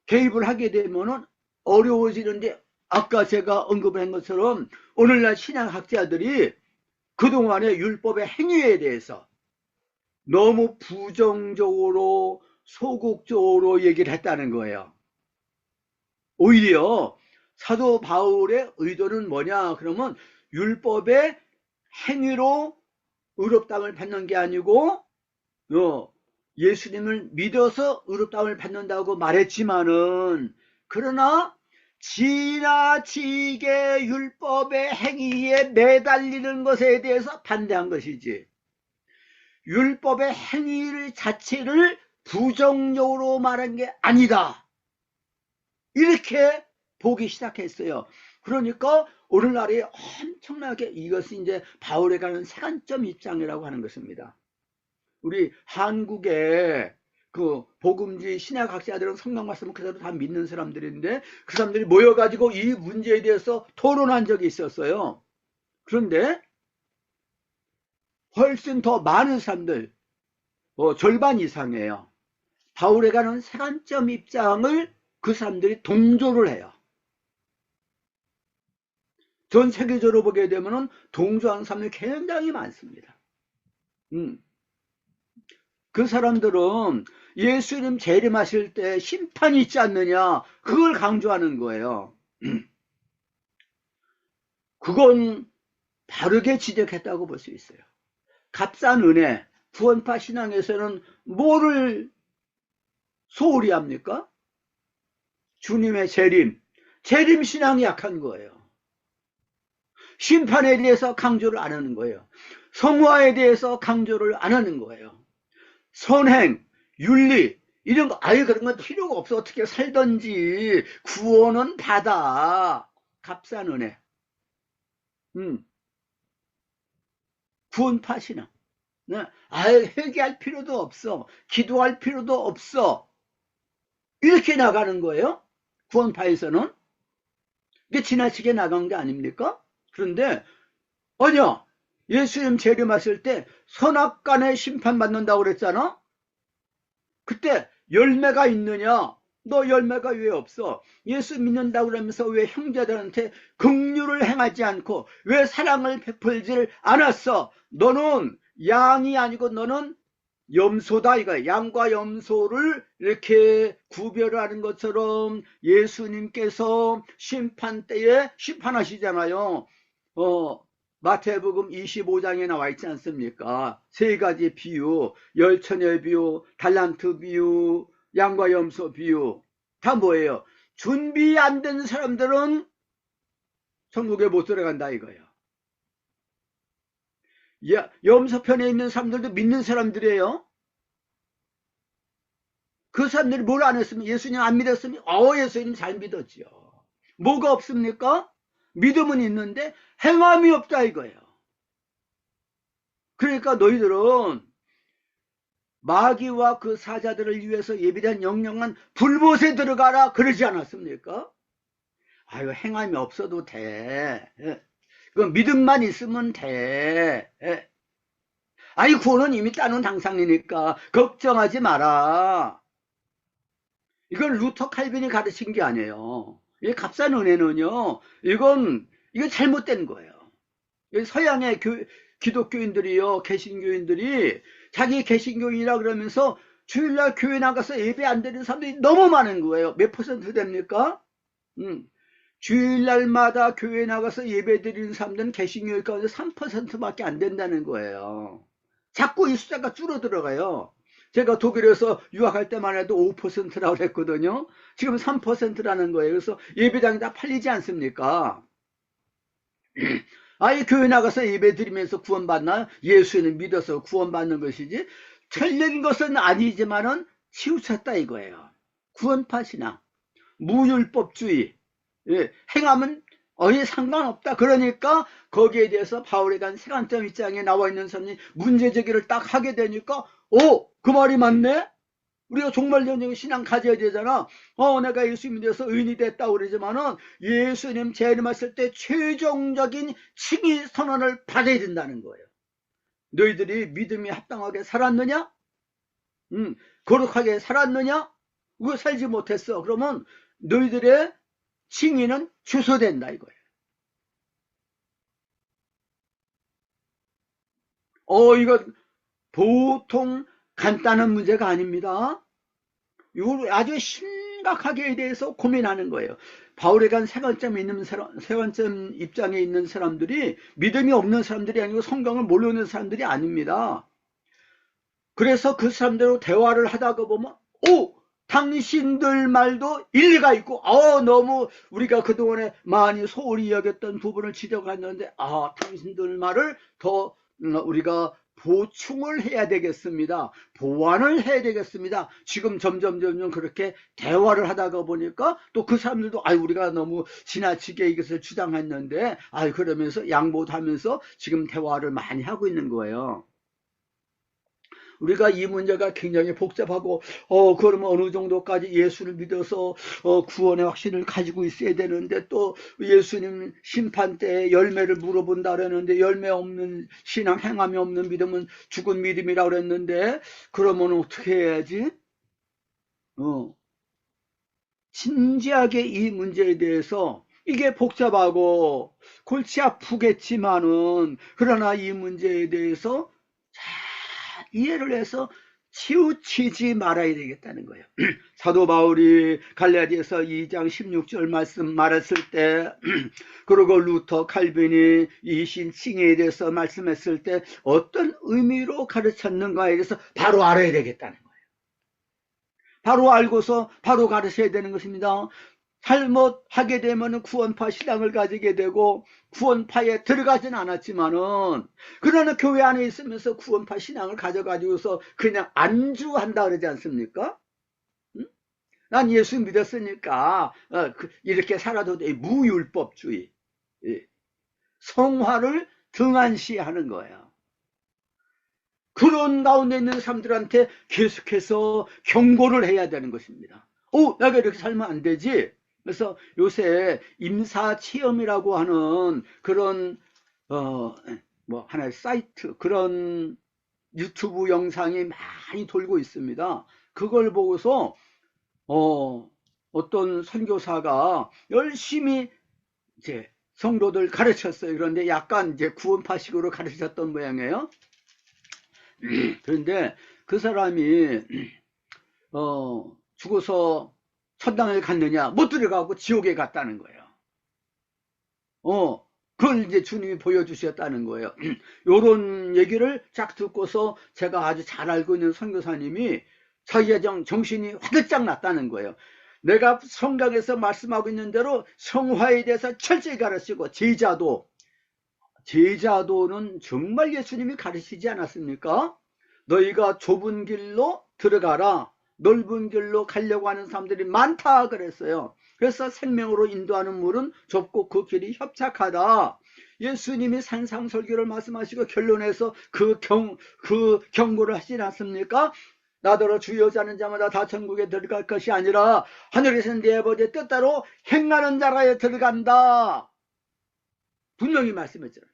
Speaker 7: 개입을 하게 되면 어려워지는데, 아까 제가 언급을 한 것처럼 오늘날 신앙학자들이 그동안의 율법의 행위에 대해서 너무 부정적으로 소극적으로 얘기를 했다는 거예요. 오히려 사도 바울의 의도는 뭐냐 그러면 율법의 행위로 의롭다함을 받는 게 아니고 예수님을 믿어서 의롭다함을 받는다고 말했지만은, 그러나 지나치게 율법의 행위에 매달리는 것에 대해서 반대한 것이지, 율법의 행위 자체를 부정적으로 말한 게 아니다, 이렇게 보기 시작했어요. 그러니까 오늘날에 엄청나게, 이것이 이제 바울에 관한 세관점 입장이라고 하는 것입니다. 우리 한국의 그 복음주의 신약학자들은 성경 말씀을 그대로 다 믿는 사람들인데 그 사람들이 모여가지고 이 문제에 대해서 토론한 적이 있었어요. 그런데 훨씬 더 많은 사람들, 절반 이상이에요, 바울에 관한 세관점 입장을 그 사람들이 동조를 해요. 전 세계적으로 보게 되면 동조하는 사람들이 굉장히 많습니다. 그 사람들은 예수님 재림하실 때 심판이 있지 않느냐, 그걸 강조하는 거예요. 그건 바르게 지적했다고 볼 수 있어요. 값싼 은혜, 구원파 신앙에서는 뭐를 소홀히 합니까? 주님의 재림 신앙이 약한 거예요. 심판에 대해서 강조를 안 하는 거예요. 성화에 대해서 강조를 안 하는 거예요. 선행, 윤리 이런 거 아예 그런 건 필요가 없어. 어떻게 살든지 구원은 받아. 값싼 은혜. 구원파시나. 네. 아예 회개할 필요도 없어. 기도할 필요도 없어. 이렇게 나가는 거예요. 구원파에서는. 이게 지나치게 나간 게 아닙니까? 그런데 아니야. 예수님 재림하실 때 선악간에 심판받는다고 그랬잖아. 그때 열매가 있느냐? 너 열매가 왜 없어? 예수 믿는다고 그러면서 왜 형제들한테 긍휼을 행하지 않고 왜 사랑을 베풀질 않았어? 너는 양이 아니고 너는 염소다 이거야. 양과 염소를 이렇게 구별하는 것처럼 예수님께서 심판 때에 심판하시잖아요. 마태복음 25장에 나와 있지 않습니까? 세 가지 비유, 열처녀 비유, 달란트 비유, 양과 염소 비유. 다 뭐예요? 준비 안 된 사람들은 천국에 못 들어간다 이거예요. 염소편에 있는 사람들도 믿는 사람들이에요. 그 사람들이 뭘 안 했으면 예수님 안 믿었으면 예수님 잘 믿었지요. 뭐가 없습니까? 믿음은 있는데 행함이 없다 이거예요. 그러니까 너희들은 마귀와 그 사자들을 위해서 예비된 영영한 불못에 들어가라 그러지 않았습니까? 아유 행함이 없어도 돼. 그 믿음만 있으면 돼. 아니 구원은 이미 따놓은 당상이니까 걱정하지 마라. 이건 루터 칼빈이 가르친 게 아니에요. 이 값싼 은혜는요. 이건 잘못된 거예요. 서양의 기독교인들이요, 개신교인들이 자기 개신교인이라 그러면서 주일날 교회 나가서 예배 안 드리는 사람들이 너무 많은 거예요. 몇 퍼센트 됩니까? 주일날마다 교회 나가서 예배 드리는 사람들은 개신교 가운데 3%밖에 안 된다는 거예요. 자꾸 이 숫자가 줄어들어가요. 제가 독일에서 유학할 때만 해도 5%라고 그랬거든요. 지금 3%라는 거예요. 그래서 예배당이 다 팔리지 않습니까? 아예 교회 나가서 예배 드리면서 구원받나? 예수는 믿어서 구원받는 것이지 틀린 것은 아니지만은 치우쳤다 이거예요. 구원파시나 무율법주의, 행하면 상관없다. 그러니까 거기에 대해서 바울에 대한 세관점 입장에 나와 있는 사람이 문제제기를 딱 하게 되니까 그 말이 맞네? 우리가 종말전쟁 신앙 가져야 되잖아. 내가 예수 믿어서 의인이 됐다고 그러지만은 예수님 재림하실 때 최종적인 칭의 선언을 받아야 된다는 거예요. 너희들이 믿음이 합당하게 살았느냐? 거룩하게 살았느냐? 왜 살지 못했어? 그러면 너희들의 칭의는 취소된다 이거예요. 이건 보통 간단한 문제가 아닙니다. 이걸 아주 심각하게 대해서 고민하는 거예요. 바울에 대한 세관점 입장에 있는 사람들이 믿음이 없는 사람들이 아니고 성경을 모르는 사람들이 아닙니다. 그래서 그 사람들하고 대화를 하다가 보면 당신들 말도 일리가 있고 너무 우리가 그동안에 많이 소홀히 여겼던 부분을 지적했는데 당신들 말을 더 우리가 보충을 해야 되겠습니다. 보완을 해야 되겠습니다. 지금 점점 그렇게 대화를 하다가 보니까 또 그 사람들도 우리가 너무 지나치게 이것을 주장했는데 그러면서 양보도 하면서 지금 대화를 많이 하고 있는 거예요. 우리가 이 문제가 굉장히 복잡하고 그러면 어느 정도까지 예수를 믿어서 구원의 확신을 가지고 있어야 되는데 또 예수님 심판 때 열매를 물어본다 그랬는데 열매 없는 신앙 행함이 없는 믿음은 죽은 믿음이라고 그랬는데 그러면 어떻게 해야지? 진지하게 이 문제에 대해서 이게 복잡하고 골치 아프겠지만은 그러나 이 문제에 대해서 이해를 해서 치우치지 말아야 되겠다는 거예요. 사도 바울이 갈라디아서 2장 16절 말씀 말했을 때 그리고 루터 칼빈이 이 신칭에 대해서 말씀했을 때 어떤 의미로 가르쳤는가에 대해서 바로 알아야 되겠다는 거예요. 바로 알고서 바로 가르쳐야 되는 것입니다. 잘못하게 되면 구원파 신앙을 가지게 되고 구원파에 들어가진 않았지만은, 그러나 교회 안에 있으면서 구원파 신앙을 가져가지고서 그냥 안주한다 그러지 않습니까? 응? 난 예수 믿었으니까 이렇게 살아도 돼. 무율법주의, 성화를 등한시하는 거예요. 그런 가운데 있는 사람들한테 계속해서 경고를 해야 되는 것입니다. 내가 이렇게 살면 안 되지. 그래서 요새 임사체험이라고 하는 그런 하나의 사이트, 그런 유튜브 영상이 많이 돌고 있습니다. 그걸 보고서 어떤 선교사가 열심히 이제 성도들 가르쳤어요. 그런데 약간 이제 구원파식으로 가르쳤던 모양이에요. 그런데 그 사람이 죽어서 천당에 갔느냐? 못 들어가고 지옥에 갔다는 거예요. 그걸 이제 주님이 보여주셨다는 거예요. 요런 얘기를 쫙 듣고서 제가 아주 잘 알고 있는 선교사님이 자기가 정신이 화들짝 났다는 거예요. 내가 성경에서 말씀하고 있는 대로 성화에 대해서 철저히 가르치고, 제자도는 정말 예수님이 가르치지 않았습니까? 너희가 좁은 길로 들어가라. 넓은 길로 가려고 하는 사람들이 많다 그랬어요. 그래서 생명으로 인도하는 물은 좁고 그 길이 협착하다. 예수님이 산상설교를 말씀하시고 결론에서 그 경고를 하시지 않습니까? 나더러 주여 자는 자마다 다 천국에 들어갈 것이 아니라 하늘에서 내 아버지의 뜻대로 행하는 자라에 들어간다. 분명히 말씀했잖아요.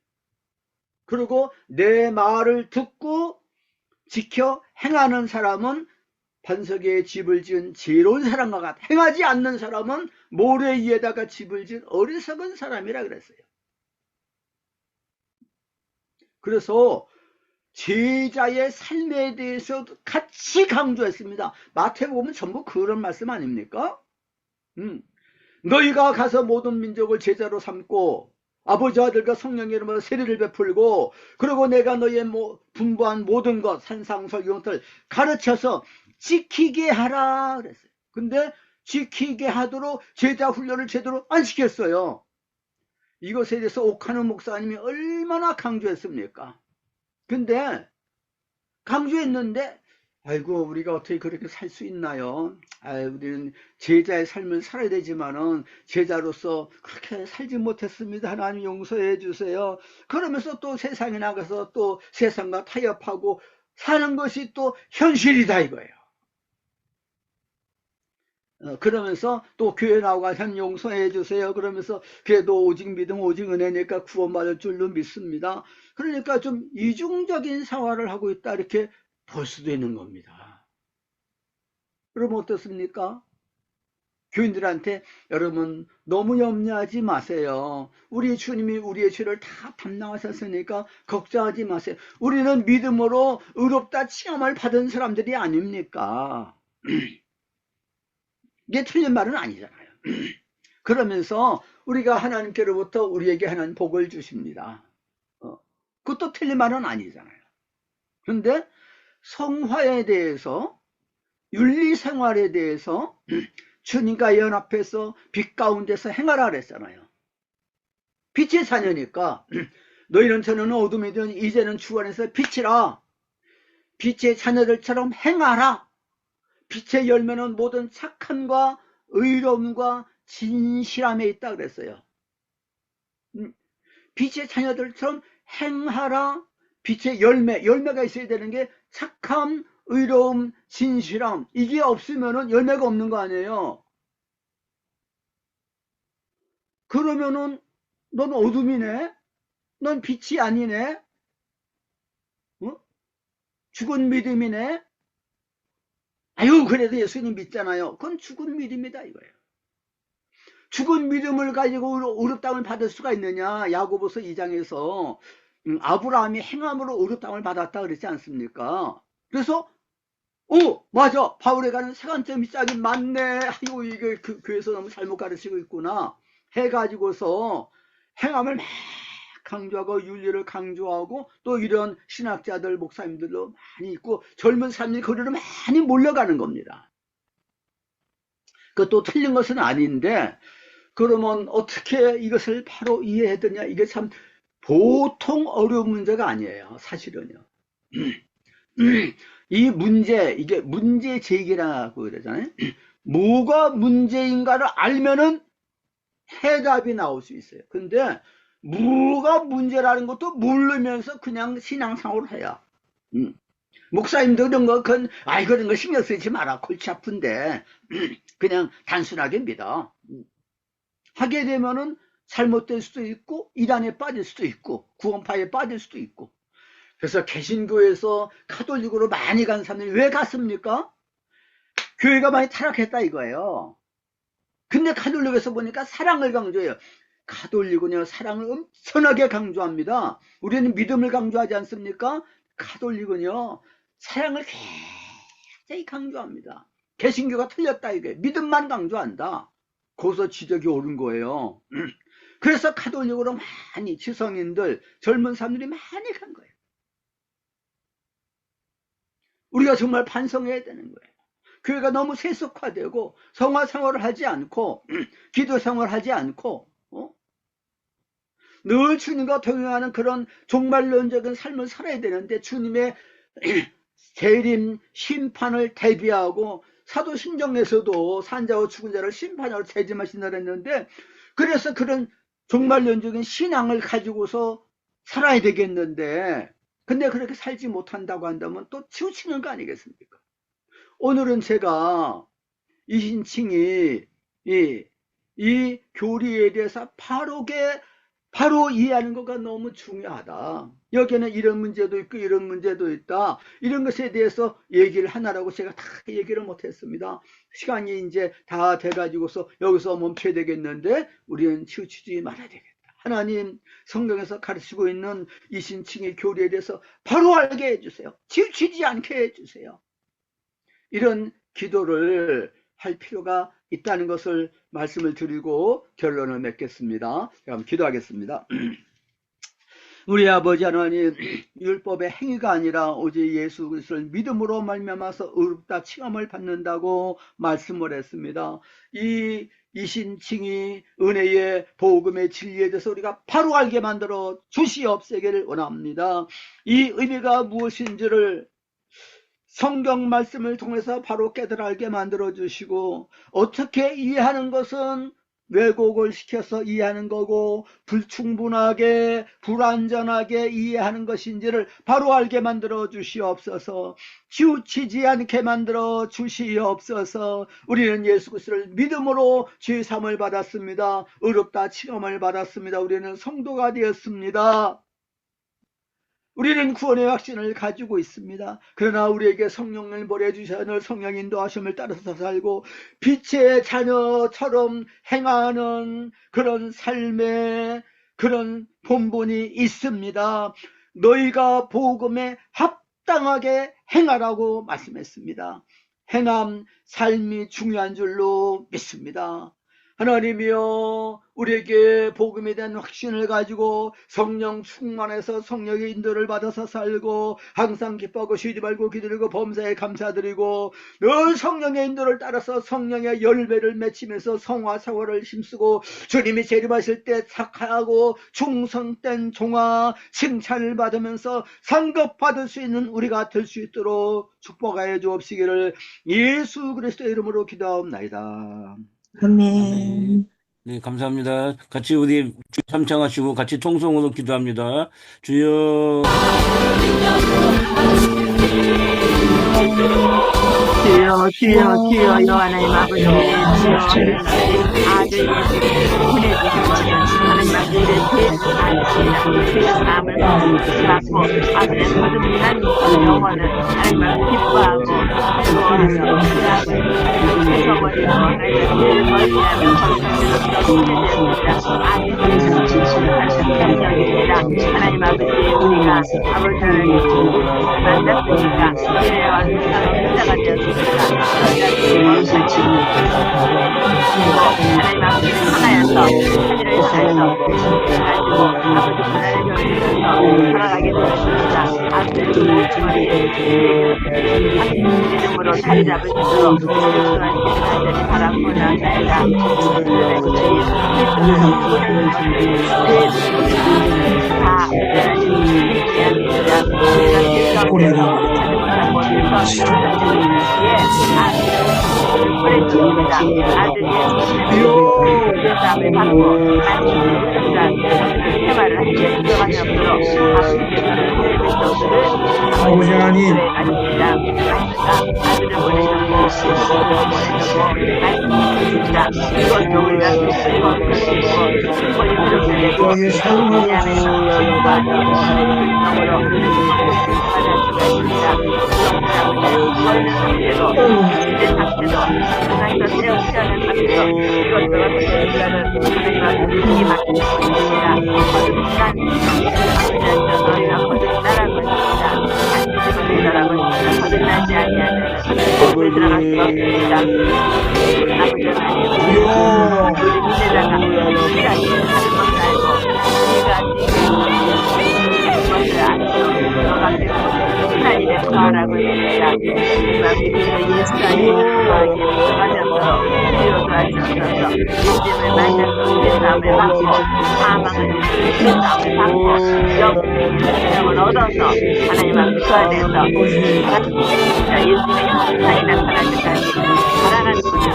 Speaker 7: 그리고 내 말을 듣고 지켜 행하는 사람은 반석에 집을 지은 지혜로운 사람과 같아. 행하지 않는 사람은 모래 위에다가 집을 지은 어리석은 사람이라 그랬어요. 그래서 제자의 삶에 대해서 같이 강조했습니다. 마태복음은 전부 그런 말씀 아닙니까? 너희가 가서 모든 민족을 제자로 삼고 아버지 아들과 성령의 이름으로 세례를 베풀고, 그리고 내가 너희의 분부한 모든 것 산상설교를 가르쳐서 지키게 하라 그랬어요. 근데 지키게 하도록 제자 훈련을 제대로 안 시켰어요. 이것에 대해서 옥하는 목사님이 얼마나 강조했습니까? 근데 강조했는데 아이고 우리가 어떻게 그렇게 살 수 있나요? 우리는 제자의 삶을 살아야 되지만은 제자로서 그렇게 살지 못했습니다. 하나님 용서해 주세요. 그러면서 또 세상에 나가서 또 세상과 타협하고 사는 것이 또 현실이다 이거예요. 그러면서 또 교회 나오고 하나님 용서해 주세요. 그러면서 그래도 오직 믿음 오직 은혜니까 구원받을 줄로 믿습니다. 그러니까 좀 이중적인 생활을 하고 있다 이렇게 볼 수도 있는 겁니다. 여러분 어떻습니까? 교인들한테 여러분 너무 염려하지 마세요. 우리 주님이 우리의 죄를 다 담당하셨으니까 걱정하지 마세요. 우리는 믿음으로 의롭다 칭함을 받은 사람들이 아닙니까? 이게 틀린 말은 아니잖아요. 그러면서 우리가 하나님께로부터 우리에게 하나님 복을 주십니다. 그것도 틀린 말은 아니잖아요. 그런데 성화에 대해서, 윤리생활에 대해서 주님과 연합해서 빛 가운데서 행하라 그랬잖아요. 빛의 자녀니까 너희는 전에는 어둠이든 이제는 주 안에서 빛이라. 빛의 자녀들처럼 행하라. 빛의 열매는 모든 착함과 의로움과 진실함에 있다 그랬어요. 빛의 자녀들처럼 행하라. 빛의 열매가 있어야 되는 게 착함, 의로움, 진실함. 이게 없으면 열매가 없는 거 아니에요. 그러면은 넌 어둠이네? 넌 빛이 아니네? 죽은 믿음이네? 그래도 예수님 믿잖아요. 그건 죽은 믿음이다 이거예요. 죽은 믿음을 가지고 의롭다함을 받을 수가 있느냐? 야고보서 2장에서 아브라함이 행함으로 의롭다함을 받았다 그랬지 않습니까? 그래서 맞아, 바울에 가는 세관점이 짝이 맞네. 이게 그 교회에서 너무 잘못 가르치고 있구나 해가지고서 행함을 막 강조하고 윤리를 강조하고, 또 이런 신학자들 목사님들도 많이 있고 젊은 사람들이 거기로 많이 몰려가는 겁니다. 그것도 틀린 것은 아닌데, 그러면 어떻게 이것을 바로 이해해야 되냐? 이게 참 보통 어려운 문제가 아니에요. 사실은요. 이 문제, 이게 문제 제기라고 그러잖아요. 뭐가 문제인가를 알면은 해답이 나올 수 있어요. 근데 뭐가 문제라는 것도 모르면서 그냥 신앙생활을 해요. 목사님도 그런 거, 그런 거 신경 쓰지 마라. 골치 아픈데. 그냥 단순하게 믿어. 하게 되면은 잘못될 수도 있고, 이단에 빠질 수도 있고, 구원파에 빠질 수도 있고. 그래서 개신교에서 가톨릭으로 많이 간 사람들이 왜 갔습니까? 교회가 많이 타락했다 이거예요. 근데 가톨릭에서 보니까 사랑을 강조해요. 가톨릭은요, 사랑을 엄청나게 강조합니다. 우리는 믿음을 강조하지 않습니까? 가톨릭은요, 사랑을 굉장히 강조합니다. 개신교가 틀렸다 이게. 믿음만 강조한다. 거기서 지적이 오른 거예요. 그래서 가톨릭으로 많이 지성인들, 젊은 사람들이 많이 간 거예요. 우리가 정말 반성해야 되는 거예요. 교회가 너무 세속화되고 성화 생활을 하지 않고 기도 생활을 하지 않고 늘 주님과 동행하는 그런 종말론적인 삶을 살아야 되는데, 주님의 재림 심판을 대비하고 사도신경에서도 산자와 죽은 자를 심판하러 재림하신다 그랬는데, 그래서 그런 종말론적인 신앙을 가지고서 살아야 되겠는데, 근데 그렇게 살지 못한다고 한다면 또 치우치는 거 아니겠습니까? 오늘은 제가 이신칭이 이 교리에 대해서 바로 이해하는 것가 너무 중요하다. 여기는 이런 문제도 있고 이런 문제도 있다. 이런 것에 대해서 얘기를 하나라고 제가 다 얘기를 못했습니다. 시간이 이제 다 돼가지고서 여기서 멈춰야 되겠는데, 우리는 치우치지 말아야 되겠다. 하나님 성경에서 가르치고 있는 이신칭의 교리에 대해서 바로 알게 해주세요. 치우치지 않게 해주세요. 이런 기도를 할 필요가 있다는 것을 말씀을 드리고 결론을 맺겠습니다. 그럼 기도하겠습니다. 우리 아버지 하나님, 율법의 행위가 아니라 오직 예수 그리스도를 믿음으로 말미암아서 의롭다 칭함을 받는다고 말씀을 했습니다. 이신칭이 은혜의 복음의 진리에 대해서 우리가 바로 알게 만들어 주시옵시기를 원합니다. 이 의미가 무엇인지를 성경 말씀을 통해서 바로 깨달아 알게 만들어 주시고, 어떻게 이해하는 것은 왜곡을 시켜서 이해하는 거고 불충분하게 불완전하게 이해하는 것인지를 바로 알게 만들어 주시옵소서. 치우치지 않게 만들어 주시옵소서. 우리는 예수 그리스도를 믿음으로 죄사함을 받았습니다. 의롭다 칭함을 받았습니다. 우리는 성도가 되었습니다. 우리는 구원의 확신을 가지고 있습니다. 그러나 우리에게 성령을 보내주셔서 늘 성령 인도하심을 따라서 살고 빛의 자녀처럼 행하는 그런 삶의 그런 본분이 있습니다. 너희가 복음에 합당하게 행하라고 말씀했습니다. 행함, 삶이 중요한 줄로 믿습니다. 하나님이여, 우리에게 복음에 대한 확신을 가지고 성령 충만해서 성령의 인도를 받아서 살고 항상 기뻐하고 쉬지 말고 기도하고 범사에 감사드리고 늘 성령의 인도를 따라서 성령의 열매를 맺히면서 성화 사활을 힘쓰고 주님이 재림하실 때 착하고 충성된 종아 칭찬을 받으면서 상급받을 수 있는 우리가 될 수 있도록 축복하여 주옵시기를 예수 그리스도의 이름으로 기도하옵나이다.
Speaker 1: 아멘.
Speaker 8: 네, 감사합니다. 같이 우리 주 참청하시고 같이 통성으로 기도합니다. 주여.
Speaker 1: 주여 주여 주여 여호와 하나님 아버지, 주여 아들 예수를 보내주시거든 하나님 아버지를 대하십니다. 주여 마음을 받고 아버지의 거듭난 영혼을 하나님 아버지 기뻐하고 즐거워서 잊어버리고 하나님 멀리하며 하나님 아버지, 우리가 아버지 하나님 만났으니까 이래 와서 십자가 되었습니다. 하나님 아버지를 향하여서 하늘을 향하여서 가지고 아버지 하나님 받으면서 살아가게 되었습니다. 아들의 모든 이름으로 자리 잡을 수 있도록 간절히 바라고 나아갑니다.
Speaker 9: 아버지 하나님, 너의 하나님 앞에 서야 돼서 예수님의 형상이 나타날 때까지 살아가는 것은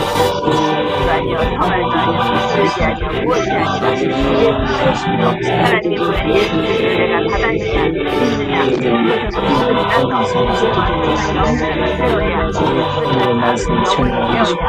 Speaker 9: 아니요 성할도 아니요 술이 아니요 무엇이 아니라 예수 하나님의 분의 예수 그리스도를 내가 받았느냐 믿느냐 그것을 나서 세워야 말씀 전하시고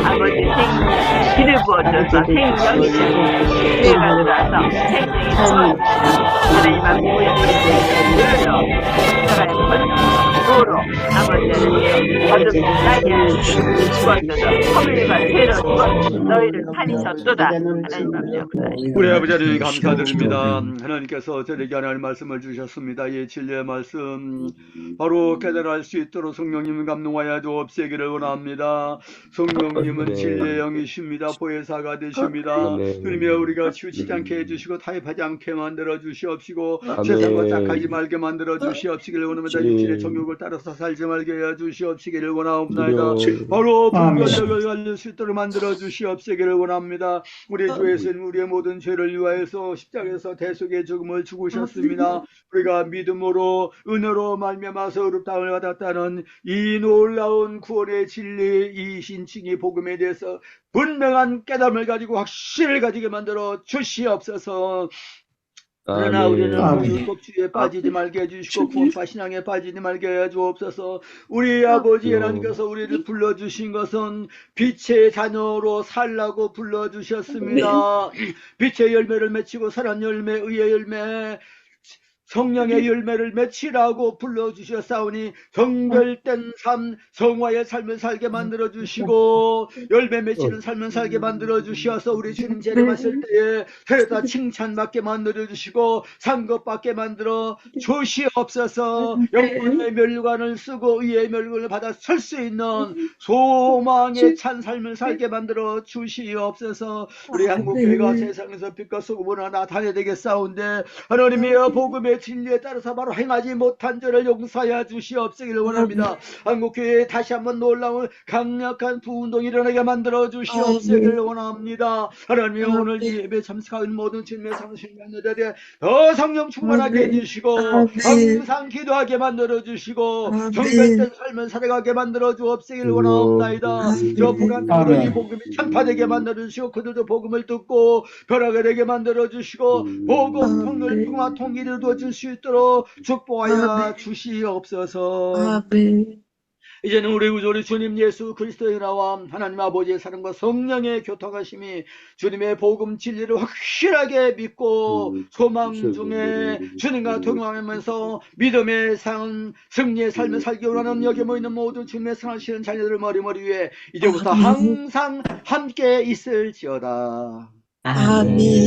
Speaker 9: 그다음에 길을 부어줘서 생명이 기회가 들어와서 생명이 들어왔습니다. 하나님 앞에 살아가는 도로 아버지는 거듭나게 죽었도다 허물과 죄로 죽었 너희를 살리셨도다. 하나님 앞에
Speaker 7: 우리 아버지 하나님 감사드립니다. 하나님께서 저에게 하나님의 말씀을 주셨습니다. 이 진리의 말씀 바로 깨달을 수 있도록 성령님을 감동하여 주옵시기를 원합니다. 성령님은 진리의 영이십니다. 보혜사가 되십니다. 주님이 우리가 치우치지 않게 해주시고 타협하지 않게 만들어 주시옵시고 세상과 짝하지 말게 만들어 주시옵시기를 원합니다. 육신의 정욕을 약속을 따라서 살지 말게 하여 주시옵시기를 원하옵나이다. 바로 분별력을 가질 수 있도록 만들어 주시옵시기를 원합니다. 우리 주 예수님 우리의 모든 죄를 위하여서 십자가에서 대속의 죽음을 죽으셨습니다. 우리가 믿음으로 은혜로 말미암아서 의롭다함을 받았다는 이 놀라운 구원의 진리, 이 신칭의 복음에 대해서 분명한 깨달음을 가지고 확신을 가지게 만들어 주시옵소서. 그러나 우리는 율법주의에 빠지지 말게 해주시고 구원파 신앙에 빠지지 말게 해주옵소서. 우리 아버지 하나님께서 우리를 불러주신 것은 빛의 자녀로 살라고 불러주셨습니다. 빛의 열매를 맺히고 선한 열매, 의의 열매, 성령의 열매를 맺히라고 불러주셨사오니 정결된 삶, 성화의 삶을 살게 만들어주시고 열매 맺히는 삶을 살게 만들어주셔서 우리 주님 재림하실 때에 세례다 칭찬받게 만들어주시고 상급받게 만들어 주시옵소서. 영혼의 멸관을 쓰고 의의 멸관을 받아 설 수 있는 소망의 찬 삶을 살게 만들어 주시옵소서. 우리 한국교회가 세상에서 빛과 소금으로 나타내야 되겠사온데 하나님의 복음의 진리에 따라서 바로 행하지 못한 죄를 용서하여 주시옵시기를 원합니다. 한국교회에 다시 한번 놀라운 강력한 부운동이 일어나게 만들어 주시옵시기를 원합니다. 하나님 오늘 이 예배 참석하는 모든 주님의 상신자들에게 더 성령 충만하게 해주시고 항상 기도하게 만들어 주시고 정결된 삶을 살아가게 만들어 주옵시기를 원하옵나이다. 저 북한 땅으로 이 복음이 찬파되게 만들어 주시고 그들도 복음을 듣고 변하게 되게 만들어 주시고 복음 통일 평화 통일을 이루어질 수 있도록 축복하여 주시옵소서. 이제는 우리 구주 주님 예수 그리스도의 나와 하나님 아버지의 사랑과 성령의 교통하심이 주님의 복음 진리를 확실하게 믿고 소망 중에 주님과 동행하면서 믿음의 상 승리의 삶을 살기 원하는 여기 모이는 모든 주님의 사랑하시는 자녀들 머리 위에 이제부터 항상 함께 있을지어다.
Speaker 4: 아멘.